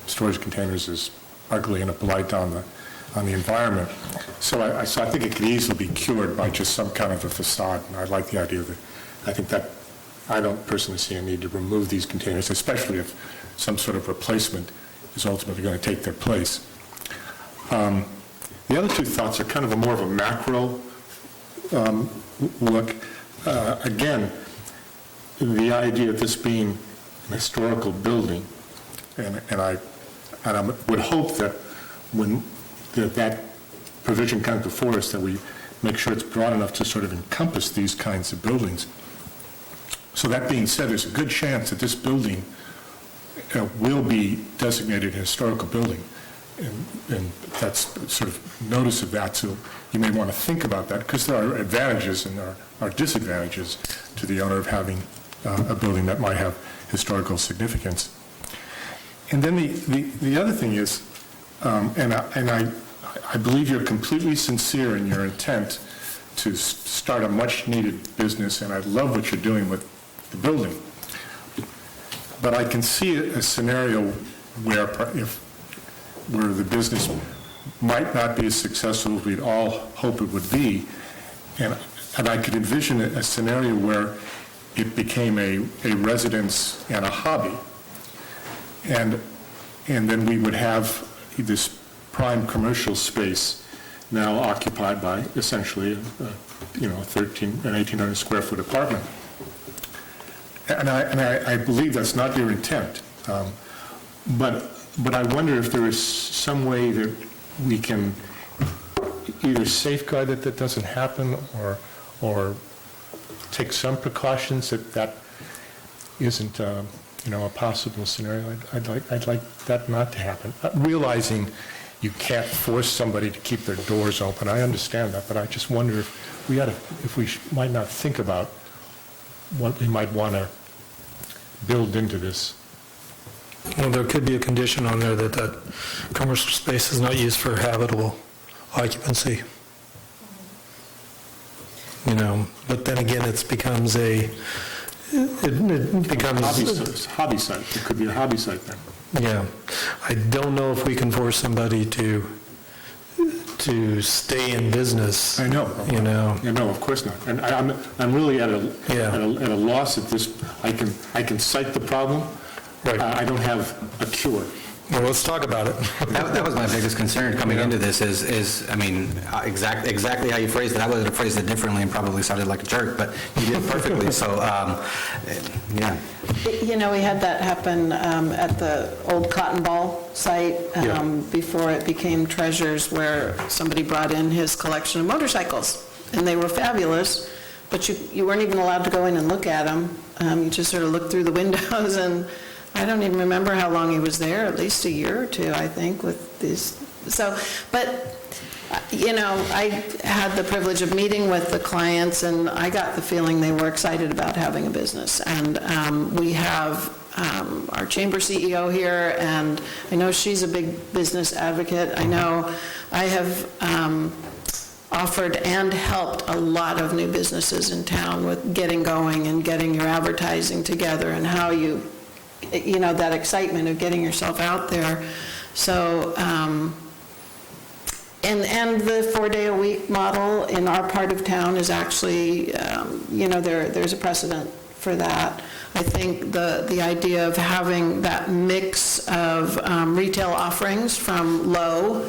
storage containers as ugly and a blight on the environment. So I think it could easily be cured by just some kind of a facade, and I like the idea of it. I think that I don't personally see a need to remove these containers, especially if some sort of replacement is ultimately going to take their place. The other two thoughts are kind of more of a macro look. Again, the idea of this being an historical building, and I would hope that when that provision comes before us, that we make sure it's broad enough to sort of encompass these kinds of buildings. So that being said, there's a good chance that this building will be designated a historical building, and that's sort of notice of that. So you may want to think about that, because there are advantages and there are disadvantages to the owner of having a building that might have historical significance. And then the other thing is, and I believe you're completely sincere in your intent to start a much-needed business, and I love what you're doing with the building. But I can see a scenario where the business might not be as successful as we'd all hope it would be, and I could envision a scenario where it became a residence and a hobby, and then we would have this prime commercial space now occupied by essentially an 1,800 square foot apartment. And I believe that's not your intent, but I wonder if there is some way that we can either safeguard that doesn't happen, or take some precautions that isn't a possible scenario. I'd like that not to happen. Realizing you can't force somebody to keep their doors open, I understand that, but I just wonder if we might not think about what we might want to build into this. Well, there could be a condition on there that commercial space is not used for habitable occupancy. but then again, it becomes it becomes... Hobby site, it could be a hobby site then. Yeah, I don't know if we can force somebody to stay in business. I know. Yeah, no, of course not. And I'm really at a loss at this. I can cite the problem. Right. I don't have a cure. Well, let's talk about it. That was my biggest concern coming into this is, I mean, exactly how you phrased it. I would have phrased it differently and probably sounded like a jerk, but you did perfectly, so, yeah. We had that happen at the old Cotton Ball site before it became Treasures, where somebody brought in his collection of motorcycles, and they were fabulous, but you weren't even allowed to go in and look at them. You just sort of looked through the windows, and I don't even remember how long he was there, at least a year or two, I think, with these. So, but, I had the privilege of meeting with the clients, and I got the feeling they were excited about having a business. And we have our chamber CEO here, and I know she's a big business advocate. I know I have offered and helped a lot of new businesses in town with getting going and getting your advertising together and how that excitement of getting yourself out there. So, and the 4-day-a-week model in our part of town is actually, there's a precedent for that. I think the idea of having that mix of retail offerings from low,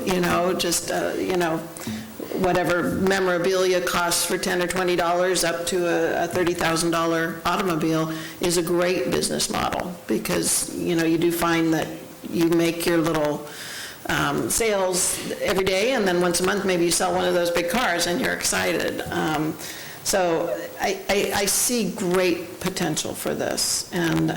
whatever memorabilia costs for $10 or $20 up to a $30,000 automobile is a great business model, because, you do find that you make your little sales every day, and then once a month maybe you sell one of those big cars and you're excited. So I see great potential for this, and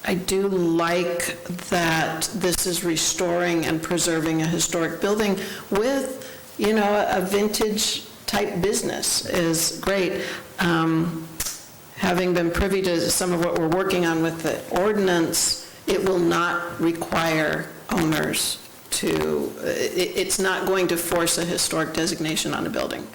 I do like that this is restoring and preserving a historic building with, a vintage type business is great. Having been privy to some of what we're working on with the ordinance, it will not require owners it's not going to force a historic designation on a building.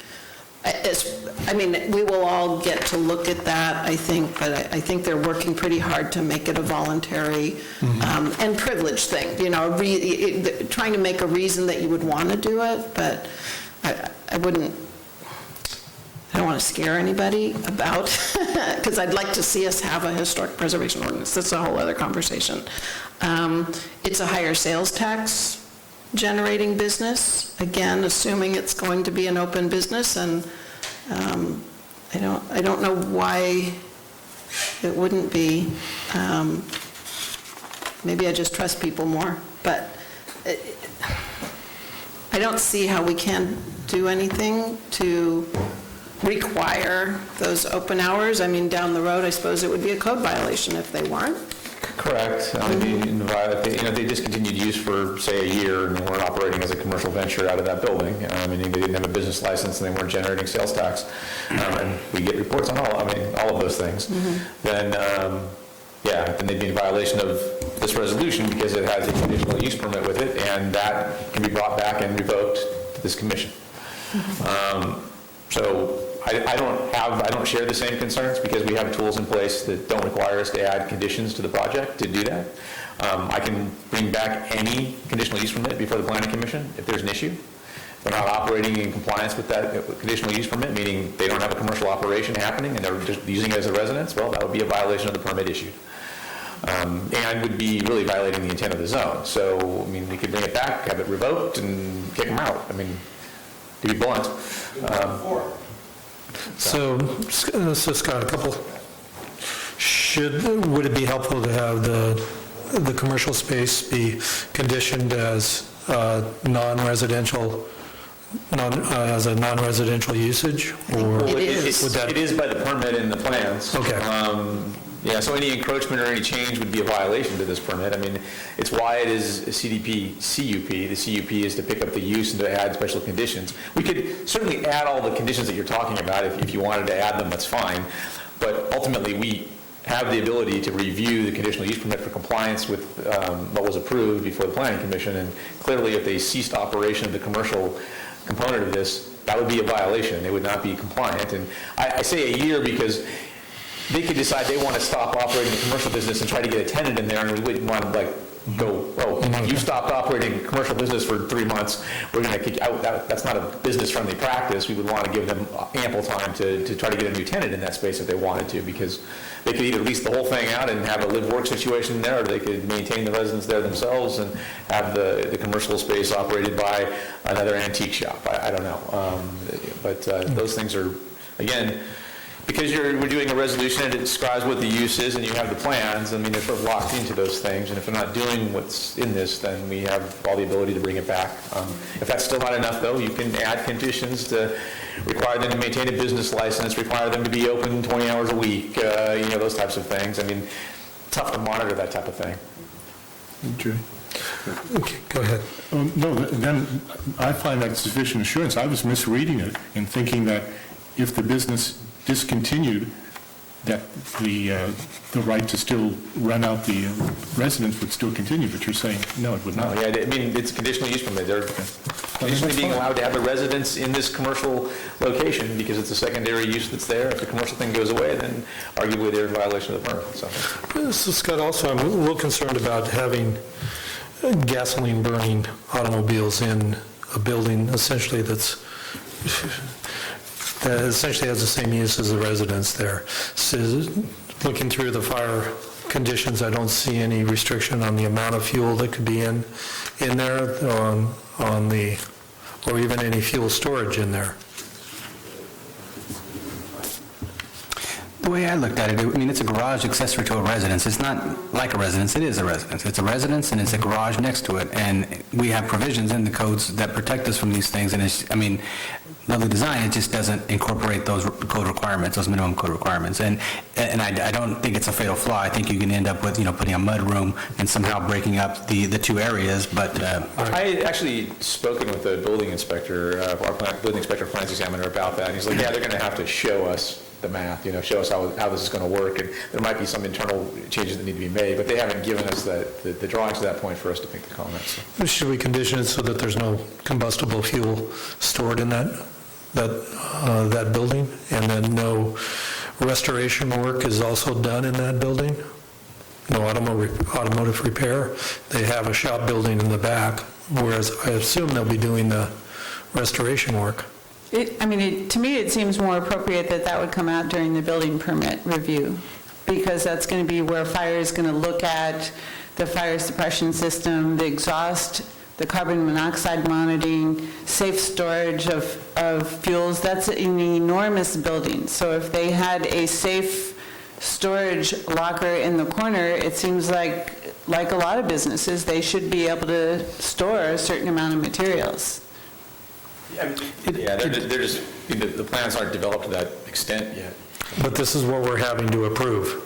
We will all get to look at that, I think, but I think they're working pretty hard to make it a voluntary and privileged thing, trying to make a reason that you would want to do it, but I don't want to scare anybody about, because I'd like to see us have a historic preservation ordinance. That's a whole other conversation. It's a higher sales tax generating business, again, assuming it's going to be an open business, and I don't know why it wouldn't be. Maybe I just trust people more, but I don't see how we can do anything to require those open hours. Down the road, I suppose it would be a code violation if they weren't. Correct. If they discontinued use for, say, a year and they weren't operating as a commercial venture out of that building, meaning they didn't have a business license and they weren't generating sales tax, and we get reports on all of those things, then then they'd be in violation of this resolution because it has a conditional use permit with it, and that can be brought back and revoked to this commission. So I don't share the same concerns, because we have tools in place that don't require us to add conditions to the project to do that. I can bring back any conditional use permit before the planning commission if there's an issue. If they're not operating in compliance with that conditional use permit, meaning they don't have a commercial operation happening and they're just using it as a residence, well, that would be a violation of the permit issued. And would be really violating the intent of the zone. So, we could bring it back, have it revoked, and kick them out. To be blunt. So Scott, would it be helpful to have the commercial space be conditioned as non-residential, as a non-residential usage, or? It is. It is by the permit in the plans. Okay. So any encroachment or any change would be a violation to this permit. It's why it is a CUP. The CUP is to pick up the use and to add special conditions. We could certainly add all the conditions that you're talking about. If you wanted to add them, that's fine. But ultimately, we have the ability to review the conditional use permit for compliance with what was approved before the planning commission. And clearly, if they ceased operation of the commercial component of this, that would be a violation. They would not be compliant. And I say a year because they could decide they want to stop operating a commercial business and try to get a tenant in there, and we wouldn't want to go, oh, you stopped operating a commercial business for 3 months, we're going to kick you out. That's not a business-friendly practice. We would want to give them ample time to try to get a new tenant in that space if they wanted to, because they could either lease the whole thing out and have a live-work situation there, or they could maintain the residents there themselves and have the commercial space operated by another antique shop. I don't know. But those things are, again, because we're doing a resolution and it describes what the use is and you have the plans, I mean, they're sort of locked into those things, and if they're not doing what's in this, then we have all the ability to bring it back. If that's still not enough, though, you can add conditions to require them to maintain a business license, require them to be open 20 hours a week, those types of things. I mean, tough to monitor that type of thing. Okay, go ahead. No, then I find that sufficient assurance. I was misreading it and thinking that if the business discontinued, that the right to still rent out the residence would still continue, but you're saying, no, it would not. No, yeah, I mean, it's a conditional use permit. They're conditionally being allowed to have a residence in this commercial location because it's a secondary use that's there. If the commercial thing goes away, then arguably they're in violation of the permit, so. So Scott, also, I'm a little concerned about having gasoline-burning automobiles in a building essentially that essentially has the same use as the residence there. So looking through the fire conditions, I don't see any restriction on the amount of fuel that could be in there, or even any fuel storage in there. The way I looked at it, I mean, it's a garage accessory to a residence. It's not like a residence, it is a residence. It's a residence and it's a garage next to it. And we have provisions in the codes that protect us from these things. And it's, I mean, lovely design, it just doesn't incorporate those code requirements, those minimum code requirements. And I don't think it's a fatal flaw. I think you can end up with, putting a mud room and somehow breaking up the two areas, but... I had actually spoken with the building inspector, our building inspector plans examiner about that. And he's like, yeah, they're going to have to show us the math, show us how this is going to work, and there might be some internal changes that need to be made, but they haven't given us the drawings to that point for us to make the comments. So. Should we condition it so that there's no combustible fuel stored in that building, and then no restoration work is also done in that building? No automotive repair? They have a shop building in the back, whereas I assume they'll be doing the restoration work. To me, it seems more appropriate that would come out during the building permit review, because that's going to be where fire is going to look at the fire suppression system, the exhaust, the carbon monoxide monitoring, safe storage of fuels. That's an enormous building. So if they had a safe storage locker in the corner, it seems like a lot of businesses, they should be able to store a certain amount of materials. Yeah, they're just, the plans aren't developed to that extent yet. But this is what we're having to approve.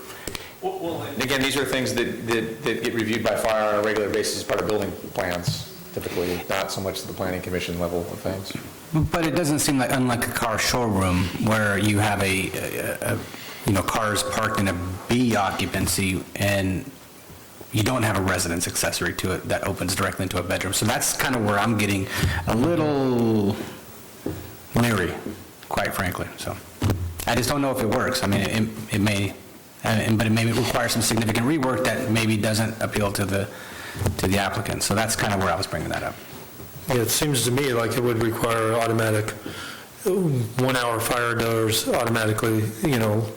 Well, again, these are things that get reviewed by fire on a regular basis as part of building plans, typically, not so much the planning commission level of things. But it doesn't seem like, unlike a car showroom, where you have cars parked in a B occupancy, and you don't have a residence accessory to it that opens directly into a bedroom. So that's kind of where I'm getting a little leery, quite frankly. So I just don't know if it works. I mean, it may, but it may require some significant rework that maybe doesn't appeal to the applicant. So that's kind of where I was bringing that up. Yeah, it seems to me like it would require automatic 1-hour fire doors automatically,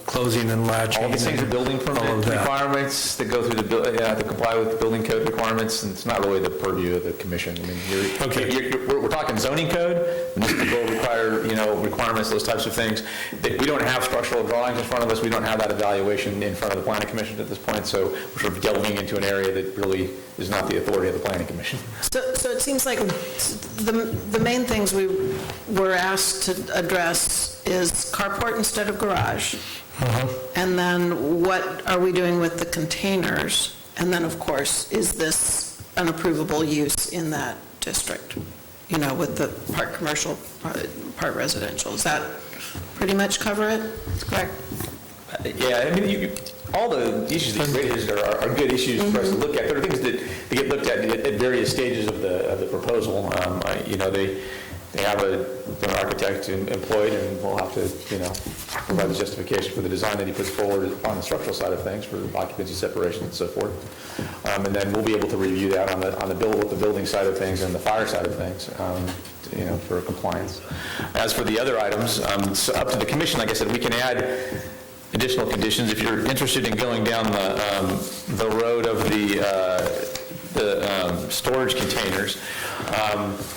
closing and latching. All these things are building permit requirements that go through to comply with the building code requirements, and it's not really the purview of the commission. I mean, we're talking zoning code, municipal code requirements, those types of things. We don't have structural drawings in front of us. We don't have that evaluation in front of the planning commission at this point, so we're sort of delving into an area that really is not the authority of the planning commission. So it seems like the main things we were asked to address is carport instead of garage. And then what are we doing with the containers? And then, of course, is this an approvable use in that district? With the part commercial, part residential. Does that pretty much cover it? That's correct. Yeah, I mean, all the issues that you raised are good issues for us to look at. There are things that get looked at various stages of the proposal. They have an architect employed, and we'll have to, provide the justification for the design that he puts forward on the structural side of things for occupancy separation and so forth. And then we'll be able to review that on the building side of things and the fire side of things, for compliance. As for the other items, so up to the commission, like I said, we can add additional conditions. If you're interested in going down the road of the storage containers,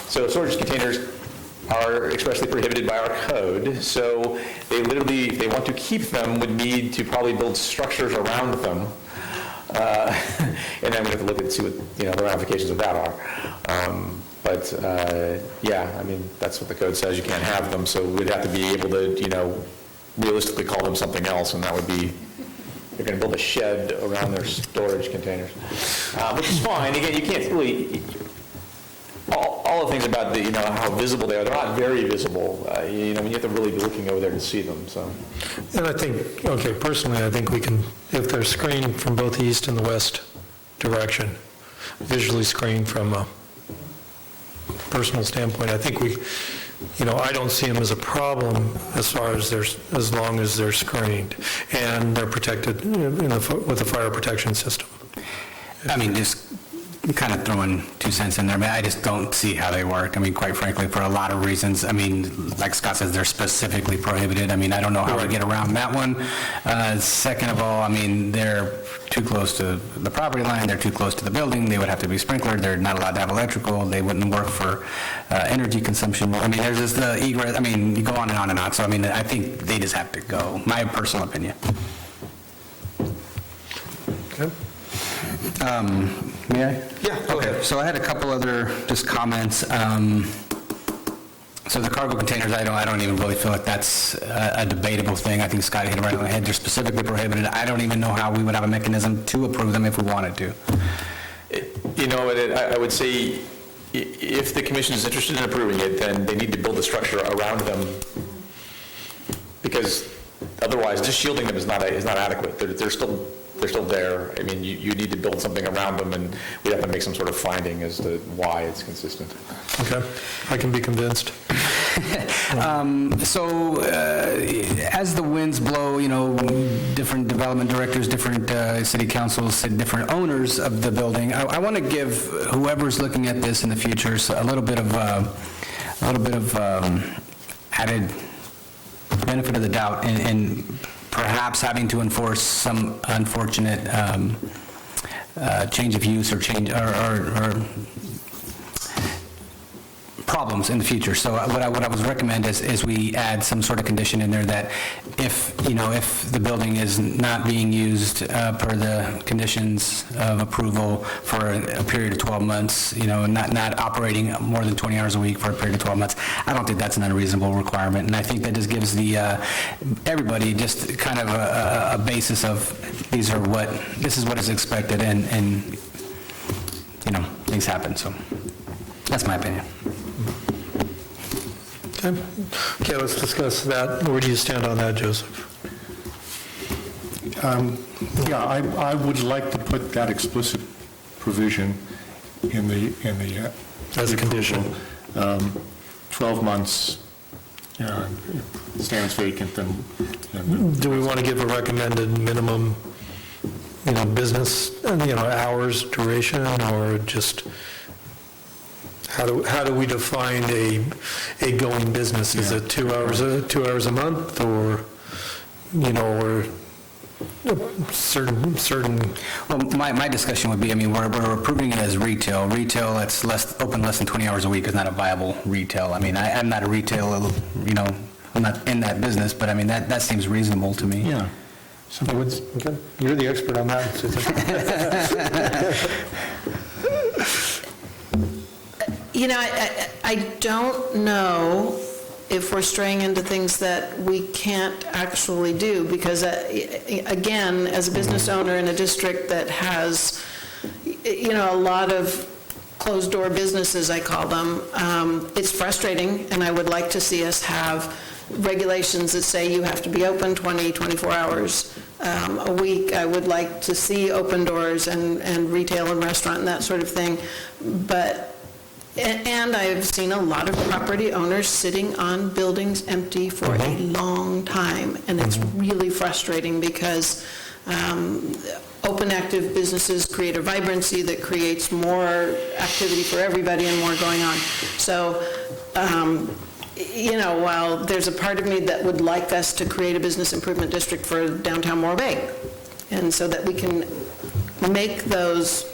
so storage containers are expressly prohibited by our code, so they literally, if they want to keep them, would need to probably build structures around them, and then we have to look and see what, the ramifications of that are. Yeah, I mean, that's what the code says, you can't have them, so we'd have to be able to, realistically call them something else, and that would be, you're going to build a shed around their storage containers, which is fine. Again, you can't really, all the things about the, how visible they are, they're not very visible. When you have to really be looking over there to see them, so. And I think, personally, I think we can, if they're screened from both the east and the west direction, visually screened from a personal standpoint, I think we, I don't see them as a problem as far as as long as they're screened and they're protected with a fire protection system. I mean, just kind of throwing 2 cents in there, I just don't see how they work. I mean, quite frankly, for a lot of reasons. I mean, like Scott says, they're specifically prohibited. I mean, I don't know how we get around that one. Second of all, I mean, they're too close to the property line, they're too close to the building, they would have to be sprinklered, they're not allowed to have electrical, they wouldn't work for energy consumption. I mean, there's just the egress, I mean, you go on and on and on. So, I mean, I think they just have to go, my personal opinion. Okay. May I? Yeah, go ahead. So I had a couple other just comments. So the cargo containers, I don't even really feel like that's a debatable thing. I think Scott hit it right on the head. They're specifically prohibited. I don't even know how we would have a mechanism to approve them if we wanted to. I would say if the commission is interested in approving it, then they need to build a structure around them, because otherwise just shielding them is not adequate. They're still there. I mean, you need to build something around them, and we'd have to make some sort of finding as to why it's consistent. Okay, I can be convinced. As the winds blow, different development directors, different city councils, different owners of the building, I want to give whoever's looking at this in the future a little bit of added benefit of the doubt in perhaps having to enforce some unfortunate change of use or problems in the future. So what I would recommend is we add some sort of condition in there that if the building is not being used per the conditions of approval for a period of 12 months, not operating more than 20 hours a week for a period of 12 months, I don't think that's an unreasonable requirement. And I think that just gives everybody just kind of a basis of this is what is expected, and things happen. So that's my opinion. Okay, let's discuss that. Where do you stand on that, Joseph? Yeah, I would like to put that explicit provision in the As a condition. 12 months stands vacant, and Do we want to give a recommended minimum, business, hours, duration, or just, how do we define a going business? Is it 2 hours a month, or, or certain? Well, my discussion would be, we're approving it as retail. Retail that's open less than 20 hours a week is not a viable retail. I'm not a retail, I'm not in that business, but that seems reasonable to me. yeah. Okay, you're the expert on that, Susan. I don't know if we're straying into things that we can't actually do, because, again, as a business owner in a district that has, a lot of closed-door businesses, I call them, it's frustrating, and I would like to see us have regulations that say you have to be open 24 hours a week. I would like to see open doors and retail and restaurant and that sort of thing, but And I've seen a lot of property owners sitting on buildings empty for a long time, and it's really frustrating because open, active businesses create a vibrancy that creates more activity for everybody and more going on. So, while there's a part of me that would like us to create a business improvement district for downtown Morro Bay, and so that we can make those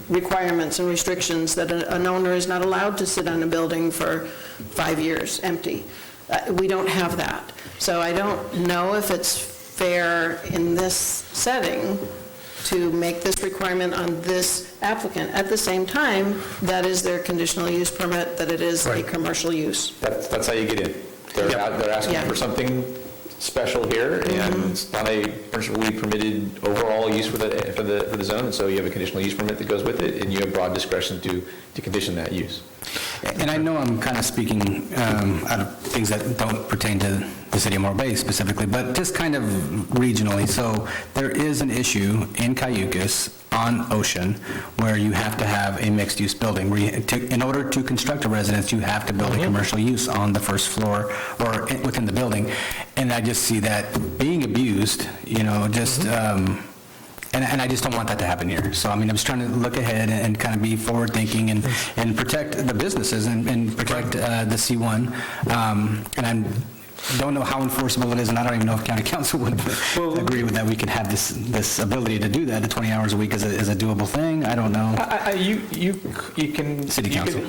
requirements and restrictions that an owner is not allowed to sit on a building for 5 years empty. We don't have that. So I don't know if it's fair in this setting to make this requirement on this applicant. At the same time, that is their conditional use permit, that it is a commercial use. That's how you get in. They're asking Yeah. for something special here, and it's not a commercially permitted overall use for the zone, and so you have a conditional use permit that goes with it, and you have broad discretion to condition that use. And I know I'm kind of speaking out of things that don't pertain to the city of Morro Bay specifically, but just kind of regionally. So there is an issue in Cayucas on Ocean where you have to have a mixed-use building. In order to construct a residence, you have to build a commercial use on the first floor or within the building. And I just see that being abused, and I just don't want that to happen here. So, I mean, I'm just trying to look ahead and kind of be forward-thinking and protect the businesses and protect the C1. And I don't know how enforceable it is, and I don't even know if county council would agree with that. We could have this ability to do that. The 20 hours a week is a doable thing. I don't know. You can... City council.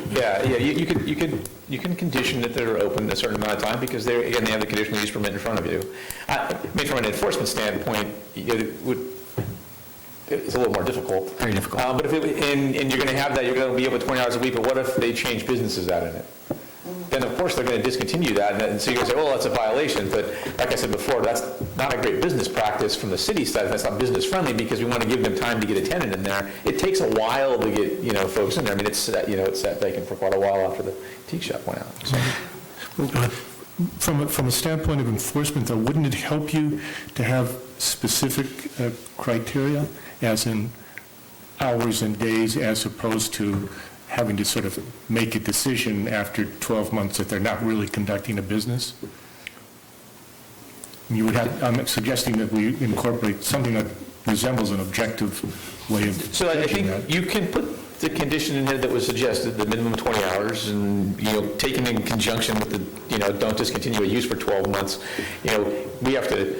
You can condition that they're open a certain amount of time because they have the conditional use permit in front of you. I mean, from an enforcement standpoint, it's a little more difficult. Very difficult. But and you're going to have that, you're going to be able to 20 hours a week, but what if they change businesses out in it? Then, of course, they're going to discontinue that, and so you're going to say, oh, that's a violation, but like I said before, that's not a great business practice from the city side, that's not business-friendly, because we want to give them time to get a tenant in there. It takes a while to get, folks in there. I mean, it's sat vacant for quite a while after the tea shop went out. So. From a standpoint of enforcement, though, wouldn't it help you to have specific criteria, as in hours and days, as opposed to having to sort of make a decision after 12 months that they're not really conducting a business? You would have, I'm suggesting that we incorporate something that resembles an objective way of So I think that. you can put the condition in there that was suggested, the minimum 20 hours, and, taken in conjunction with the, don't discontinue a use for 12 months. We have to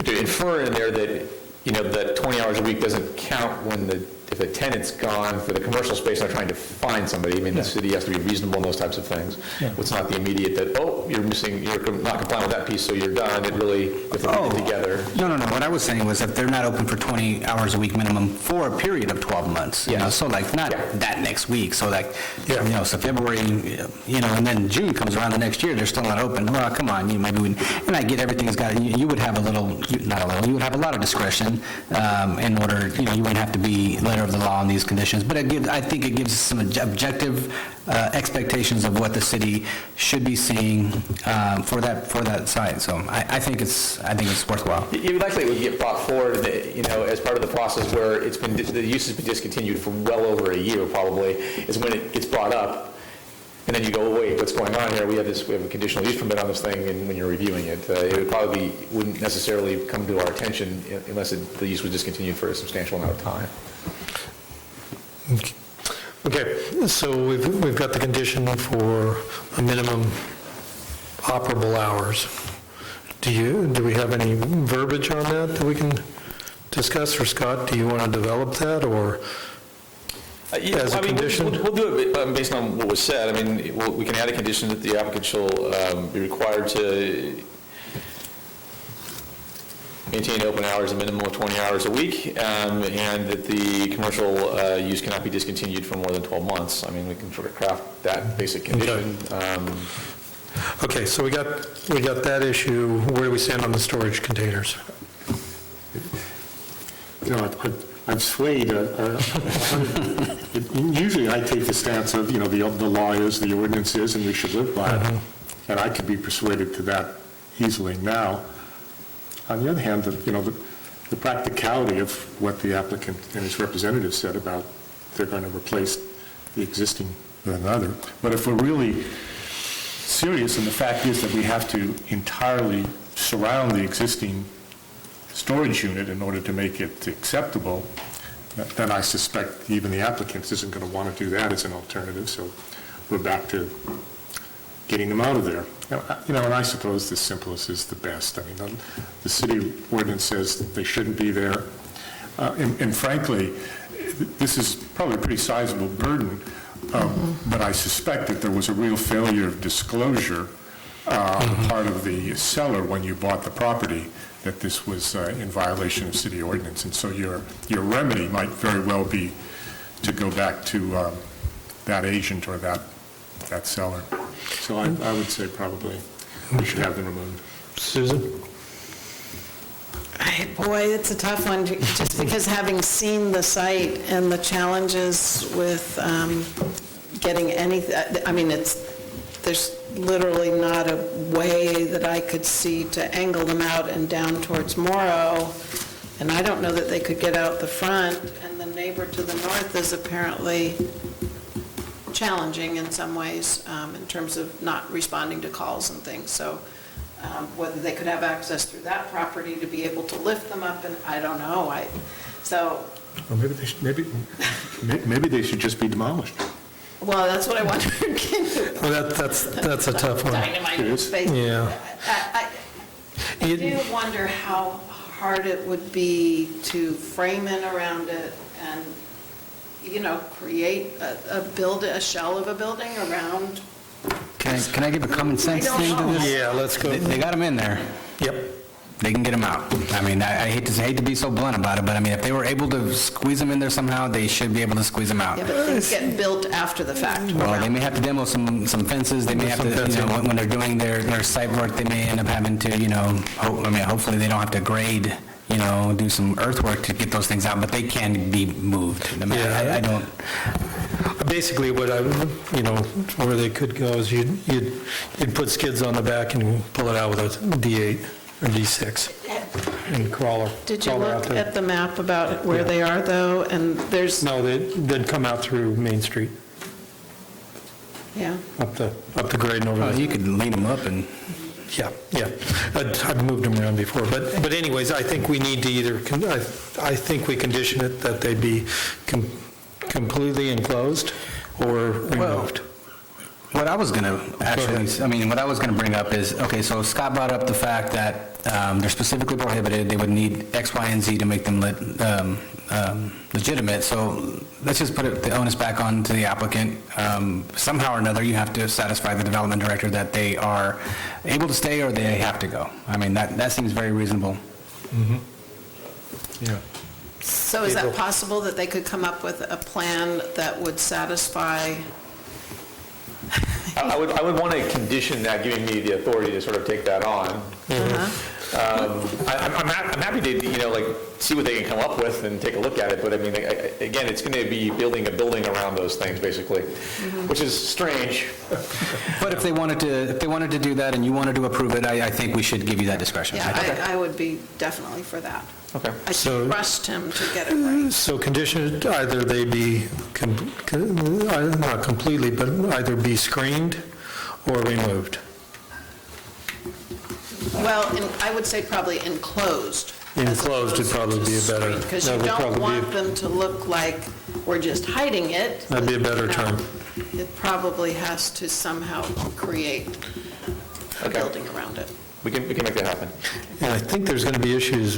infer in there that, that 20 hours a week doesn't count if a tenant's gone for the commercial space and they're trying to find somebody. I mean, the city has to be reasonable in those types of things. Yeah. It's not the immediate that, you're not complying with that piece, so you're done. It really, if they get it together. No. What I was saying was if they're not open for 20 hours a week minimum for a period of 12 months, so like not that next week, so like, so February, and then June comes around the next year, they're still not open. Well, come on, and I get everything's got, you would have you would have a lot of discretion in order, you wouldn't have to be letter of the law on these conditions, but I think it gives us some objective expectations of what the city should be seeing for that site. So I think it's worthwhile. You likely would get brought forward, as part of the process where the use has been discontinued for well over a year, probably, is when it gets brought up. And then you go, wait, what's going on here? We have a conditional use permit on this thing, and when you're reviewing it, it wouldn't necessarily come to our attention unless the use was discontinued for a substantial amount of time. Okay, so we've got the condition for a minimum operable hours. Do we have any verbiage on that we can discuss? Or Scott, do you want to develop that, or as a condition? We'll do it based on what was said. I mean, we can add a condition that the applicant shall be required to maintain open hours a minimum of 20 hours a week, and that the commercial use cannot be discontinued for more than 12 months. I mean, we can sort of craft that basic condition. Okay, so we got that issue. Where do we stand on the storage containers? I'm swayed. Usually I take the stance of, the law is, the ordinance is, and we should live by it. And I could be persuaded to that easily now. On the other hand, the practicality of what the applicant and his representative said about they're going to replace the existing than another. But if we're really serious, and the fact is that we have to entirely surround the existing storage unit in order to make it acceptable, then I suspect even the applicant isn't going to want to do that as an alternative, so we're back to getting them out of there. And I suppose the simplest is the best. I mean, the city ordinance says that they shouldn't be there. And frankly, this is probably a pretty sizable burden, but I suspect that there was a real failure of disclosure on the part of the seller when you bought the property, that this was in violation of city ordinance. And so your remedy might very well be to go back to that agent or that seller. So I would say probably we should have them removed. Susan? Boy, it's a tough one, just because having seen the site and the challenges with getting anything, I mean, there's literally not a way that I could see to angle them out and down towards Morrow, and I don't know that they could get out the front, and the neighbor to the north is apparently challenging in some ways in terms of not responding to calls and things, so whether they could have access through that property to be able to lift them up, and I don't know, Or maybe they should just be demolished. well, that's what I wonder. Well, that's a tough one. Dynamite It is. space. Yeah. I do wonder how hard it would be to frame in around it and, create build a shell of a building around. Can I give a common sense I don't thing to know. this? Yeah, let's go. They got them in there. Yep. They can get them out. I mean, I hate to be so blunt about it, but I mean, if they were able to squeeze them in there somehow, they should be able to squeeze them out. Yeah, but things get built after the fact. Well, they may have to demo some fences, they may have to, when they're doing their site work, they may end up having to, hopefully they don't have to grade, do some earthwork to get those things out, but they can be moved. I mean, Yeah. I don't, Basically, where they could go is you'd put skids on the back and pull it out with a D8 or D6 and crawler. Did you crawler out look there. at the map about where they are, though? And there's, No, they'd come out through Main Street, yeah. up the grade and over well, there. you could lean them up and, Yeah. I've moved them around before, but anyways, I think we need to either, I think we condition it that they be completely enclosed or removed. what I was going to what I was going to bring up is, okay, so Scott brought up the fact that they're specifically prohibited, they would need X, Y, and Z to make them legitimate, so let's just put the onus back on to the applicant. Somehow or another, you have to satisfy the development director that they are able to stay or they have to go. I mean, that seems very reasonable. Yeah. So is that possible that they could come up with a plan that would satisfy? I would want to condition that, giving me the authority to sort of take that on. I'm happy to, see what they can come up with and take a look at it, but I mean, again, it's going to be building a building around those things, basically, which is strange. But if they wanted to do that and you wanted to approve it, I think we should give you that discretion. Yeah, I would be definitely for that. Okay. I So- trust him to get it right. So conditioned, either they be, not completely, but either be screened or removed. Well, I would say probably enclosed. Enclosed would probably be a better- Because you that would don't probably want be- them to look like we're just hiding it. That'd be a better term. It probably has to somehow create a Okay. building around it. We can make that happen. And I think there's going to be issues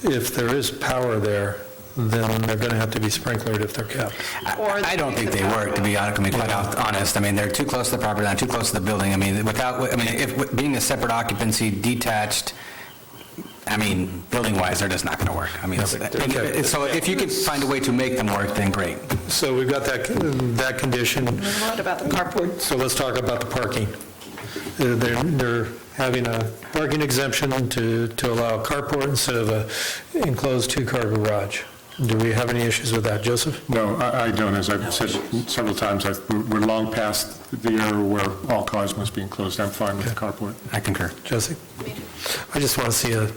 if there is power there, then they're going to have to be sprinklered if they're kept. I don't think they work, to be quite honest. I mean, they're too close to the property line, too close to the building. I mean, if being a separate occupancy, detached, building-wise, they're just not going to work. I mean, Okay. so if you could find a way to make them work, then great. So we've got that condition. And what about the carport? So let's talk about the parking. They're having a parking exemption to allow a carport instead of a enclosed two-car garage. Do we have any issues with that, Joseph? No, I don't. As I've said several times, we're long past the era where all cars must be enclosed. I'm fine with the carport. I concur. Jesse? I just want to see a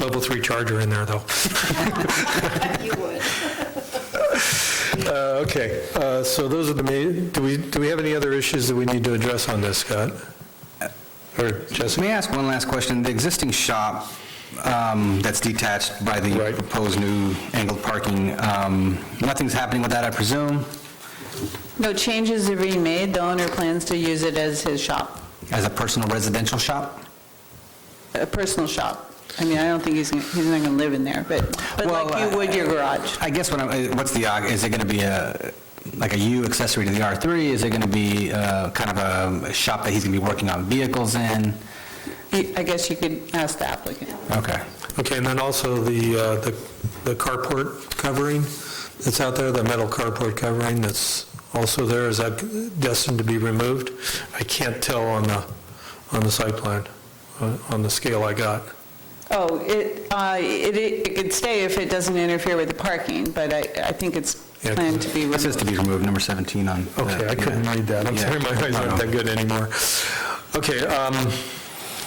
level 3 charger in there, though. You would. Okay, so those are the main, do we have any other issues that we need to address on this, Scott? Or Jessica? May I ask one last question? The existing shop that's detached by the Right. proposed new angled parking, nothing's happening with that, I presume, No changes are being made. The owner plans to use it as his shop, as a personal residential shop? a personal shop. I mean, I don't think he's not going to live in there, but Well, like you would your garage. I guess what's the, is it going to be like a U accessory to the R3? Is it going to be kind of a shop that he's going to be working on vehicles in? I guess you could ask the applicant. Okay. Okay, and then also the carport covering that's out there, the metal carport covering that's also there, is that destined to be removed? I can't tell on the site plan, on the scale I got. Oh, it could stay if it doesn't interfere with the parking, but I think it's Yeah, planned to be It removed. says to be removed, number 17 on... Okay, I couldn't read that. I'm Yeah. sorry, my eyes aren't that good anymore. Okay,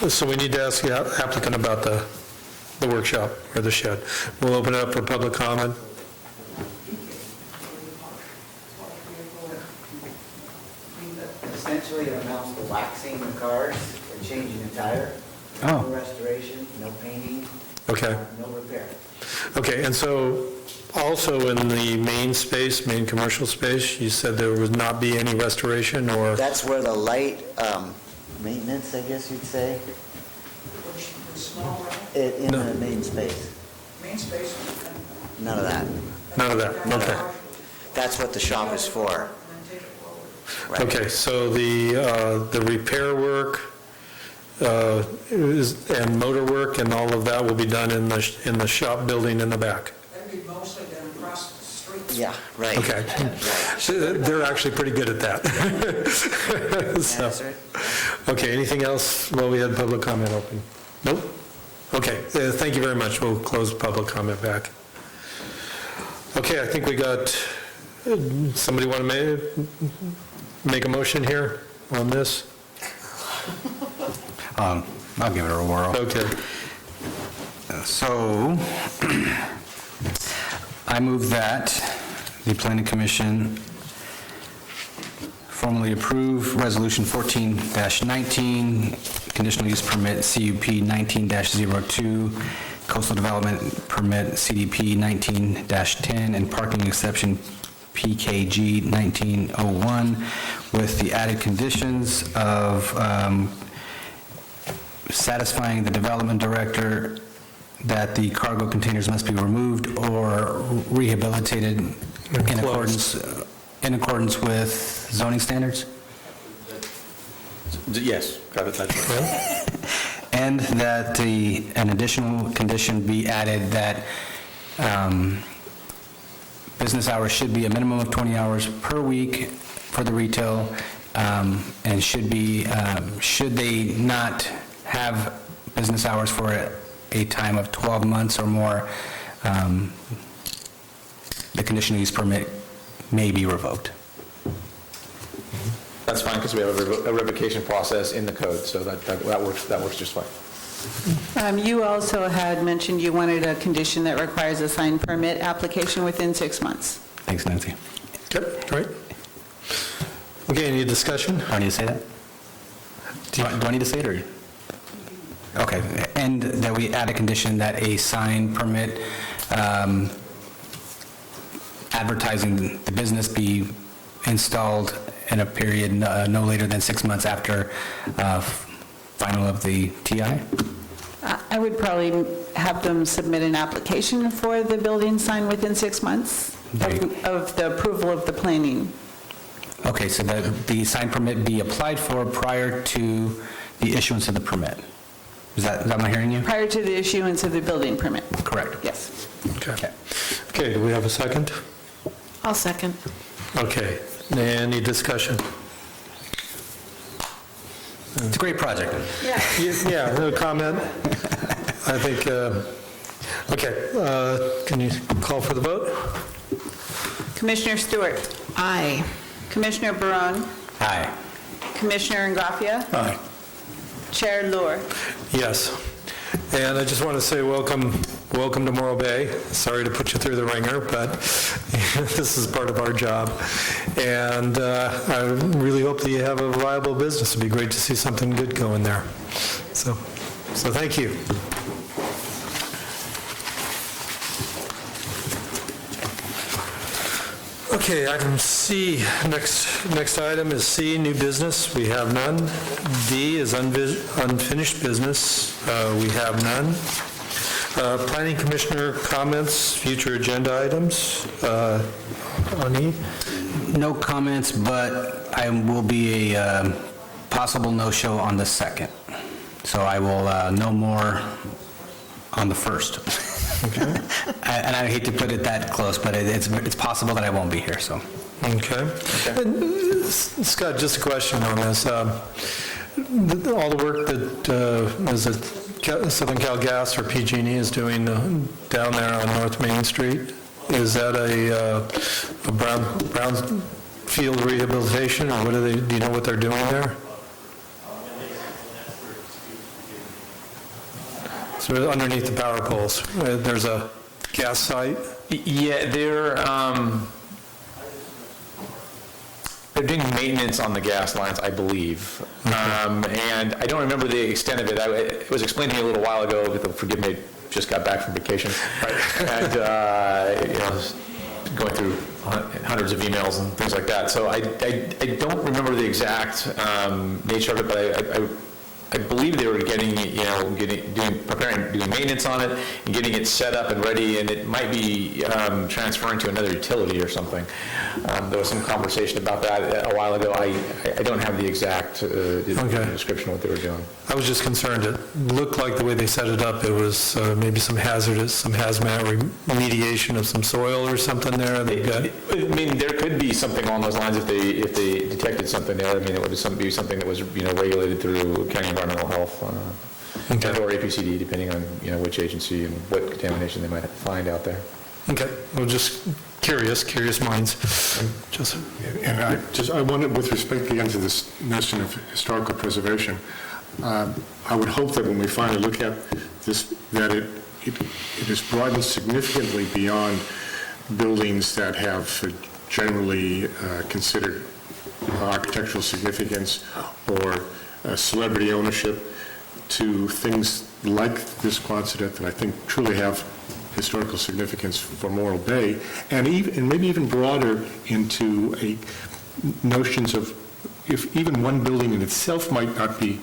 so we need to ask the applicant about the workshop or the shed. We'll open it up for public comment. Essentially, it amounts to waxing the cars or changing a tire. Oh. No restoration, no painting, Okay. no repair. Okay, and so also in the main commercial space, you said there would not be any restoration or, That's where the light maintenance, I guess you'd say, in the main space. Main space. None of that. none of that? Okay. That's what the shop is for. Right. Okay, so the repair work and motor work and all of that will be done in the shop building in the back? That'd be mostly done across the street. Yeah, right. Okay. Right. So they're actually pretty good at that. So- That's right. Okay, anything else while we had public comment open? Nope? Okay, thank you very much. We'll close public comment back. Okay, I think we got, somebody want to make a motion here on this? I'll give it a whirl. Okay. So, I move that the Planning Commission formally approve Resolution 14-19, conditional use permit CUP 19-02, coastal development permit CDP 19-10, and parking exception PKG 1901, with the added conditions of satisfying the development director that the cargo containers must be removed or rehabilitated in accordance with zoning standards, Yes, got it, that's right. and that an additional condition be added that business hours should be a minimum of 20 hours per week for the retail, and should they not have business hours for a time of 12 months or more, the conditional use permit may be revoked. That's fine, because we have a revocation process in the code, so that works just fine. You also had mentioned you wanted a condition that requires a sign permit application within 6 months. Thanks, Nancy. Yep, right. Okay, any discussion? Do I need to say that? Do I need to say it, or? Okay, and that we add a condition that a sign permit advertising the business be installed in a period no later than 6 months after final of the TI? I would probably have them submit an application for the building sign within 6 months of the approval of the planning. Okay, so that the sign permit be applied for prior to the issuance of the permit. Is that am I hearing you? Prior to the issuance of the building permit. Correct. Yes. Okay. Okay, do we have a second? I'll second. Okay, any discussion? It's a great project. Yeah, no comment? I think, okay, can you call for the vote? Commissioner Stewart. Aye. Commissioner Barone. Aye. Commissioner Ngraffia. Aye. Chair Lure. Yes. And I just want to say welcome welcome to Morro Bay. Sorry to put you through the ringer, but this is part of our job. And I really hope that you have a viable business. It'd be great to see something good going there. So thank you. Okay, item C, next item is C, new business, we have none. D is unfinished business, we have none. Planning Commissioner comments, future agenda items. Ani? No comments, but I will be a possible no-show on the 2nd. So I will know more on the 1st. Okay. And I hate to put it that close, but it's possible that I won't be here, so. Okay. And, Scott, just a question on this. All the work that is it Southern Cal Gas or PG&E is doing down there on North Main Street, is that a brownfield rehabilitation, or what do you know what they're doing there? So underneath the power poles, there's a gas site? Yeah, they're doing maintenance on the gas lines, I believe. And I don't remember the extent of it. It was explained to me a little while ago, forgive me, just got back from vacation. And, going through hundreds of emails and things like that. So I don't remember the exact nature of it, but I believe they were doing maintenance on it and getting it set up and ready, and it might be transferring to another utility or something. There was some conversation about that a while ago. I don't have the exact description of what they were doing. I was just concerned. It looked like the way they set it up, it was maybe some hazmat remediation of some soil or something there. I mean, there could be something along those lines if they detected something there. I mean, it would be something that was regulated through county environmental health or APCD, depending on which agency and what contamination they might find out there. Okay, well, just curious minds. And I wanted, with respect again to this notion of historical preservation, I would hope that when we finally look at this, that it is broadened significantly beyond buildings that have generally considered architectural significance or celebrity ownership, to things like this Quonset that I think truly have historical significance for Morro Bay, and maybe even broader into notions of, if even one building in itself might not be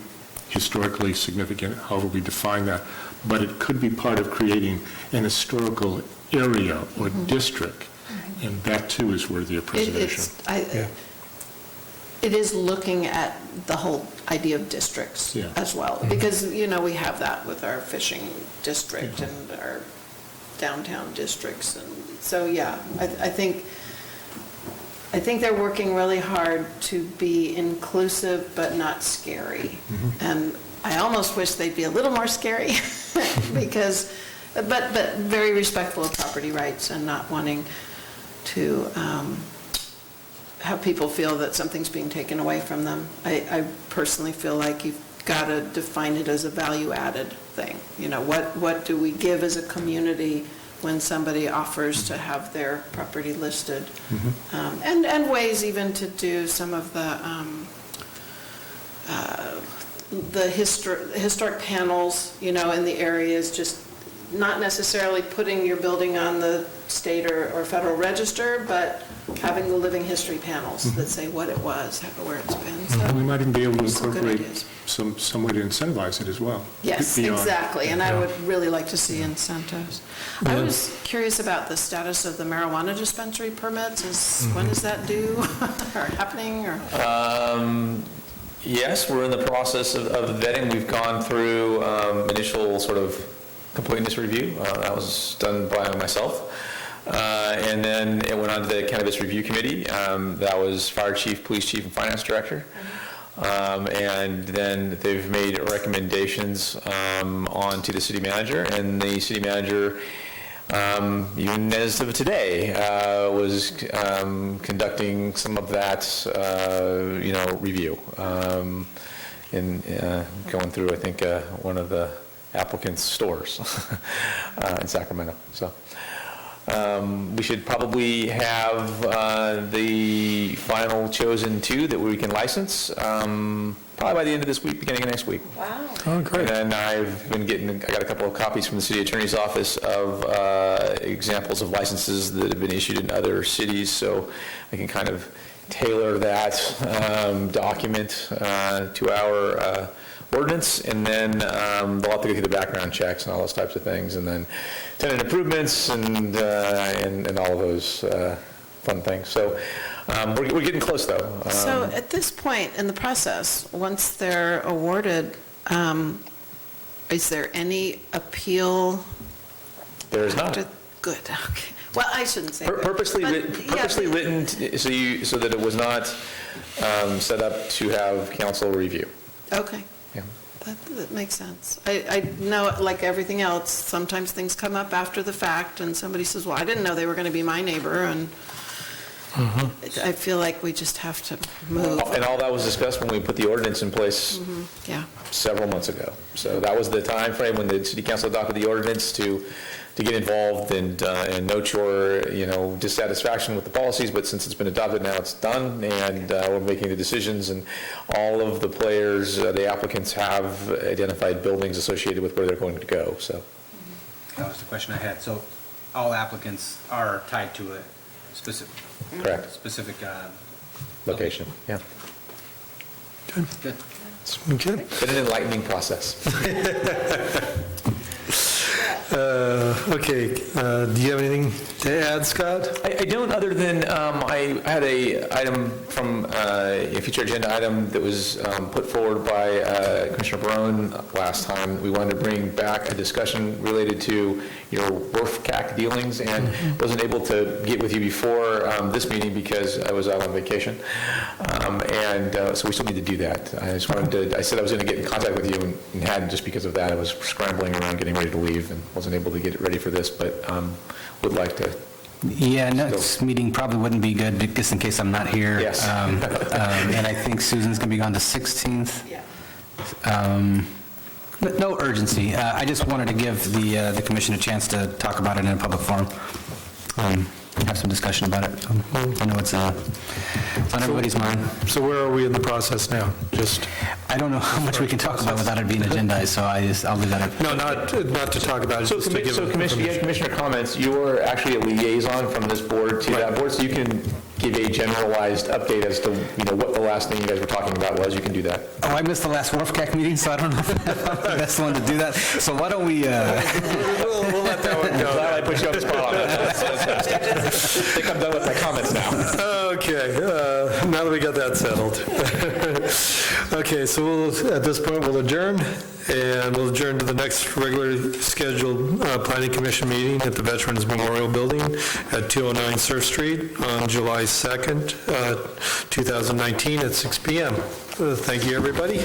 historically significant, however we define that, but it could be part of creating an historical area or district, and that too is worthy of preservation. It is looking at the whole idea of districts as well, because, we have that with our fishing district and our downtown districts, and so, I think they're working really hard to be inclusive but not scary, and I almost wish they'd be a little more scary, because, but very respectful of property rights and not wanting to have people feel that something's being taken away from them. I personally feel like you've got to define it as a value-added thing. What do we give as a community when somebody offers to have their property listed? And ways even to do some of the historic panels, in the areas, just not necessarily putting your building on the state or federal register, but having the living history panels that say what it was, where it's been. So we might even be able to some good incorporate ideas. some way to incentivize it as well. Yes, exactly, and I would really like to see incentives. I was curious about the status of the marijuana dispensary permits. When is that due, or happening, or? Yes, we're in the process of vetting. We've gone through initial sort of completeness review. That was done by myself. And then it went on to the Cannabis Review Committee. That was Fire Chief, Police Chief, and Finance Director. And then they've made recommendations on to the City Manager. And the City Manager, even as of today, was conducting some of that, review. And going through, I think, one of the applicants' stores in Sacramento. So we should probably have the final chosen 2 that we can license probably by the end of this week, beginning of next week. Wow. Oh, great. And then I got a couple of copies from the city attorney's office of examples of licenses that have been issued in other cities, so I can kind of tailor that document to our ordinance, and then they'll have to go through the background checks and all those types of things, and then tenant improvements and all of those fun things. So we're getting close, though. So at this point in the process, once they're awarded, is there any appeal? There is not. Good, okay. Well, I shouldn't say that. Purposely but, written so that it was not set up to have council review. Okay. Yeah. That makes sense. I know, like everything else, sometimes things come up after the fact, and somebody says, well, I didn't know they were going to be my neighbor, and I feel like we just have to move. And all that was discussed when we put the ordinance in place Yeah. several months ago. So that was the time frame when the city council adopted the ordinance to get involved and note your, dissatisfaction with the policies, but since it's been adopted, now it's done, and we're making the decisions, and all of the players, the applicants have identified buildings associated with where they're going to go, so. That was the question I had. So all applicants are tied to a specific... Correct. Specific... Location, yeah. Good. Okay. Been an enlightening process. Okay, do you have anything to add, Scott? I don't, other than I had a item from a future agenda item that was put forward by Commissioner Barone last time. We wanted to bring back a discussion related to your WRF-CAC dealings, and wasn't able to get with you before this meeting because I was out on vacation. So we still need to do that. I said I was going to get in contact with you and hadn't, just because of that. I was scrambling around getting ready to leave and wasn't able to get it ready for this, but would like to. Yeah, next meeting probably wouldn't be good, just in case I'm not here. Yes. And I think Susan's going to be gone the 16th. Yeah. But no urgency. I just wanted to give the commission a chance to talk about it in a public forum, have some discussion about it. I know it's on everybody's mind. So where are we in the process now? Just, I don't know how much we can talk about without it being agendized, so I'll leave that up. no, not to talk about it, So, just to give Commissioner comments, you're actually a liaison from this board to that board, so you can give a generalized update as to, what the last thing you guys were talking about was. You can do that. Oh, I missed the last WRF-CAC meeting, so I don't know if I'm the best one to do that. So why don't we... We'll let that one go. Glad I put you on the spot on that. I think I'm done with my comments now. Okay, now that we got that settled. Okay, so at this point, we'll adjourn, and we'll adjourn to the next regularly scheduled Planning Commission meeting at the Veterans Memorial Building at 209 Surf Street on July 2nd, 2019 at 6 p.m. Thank you, everybody.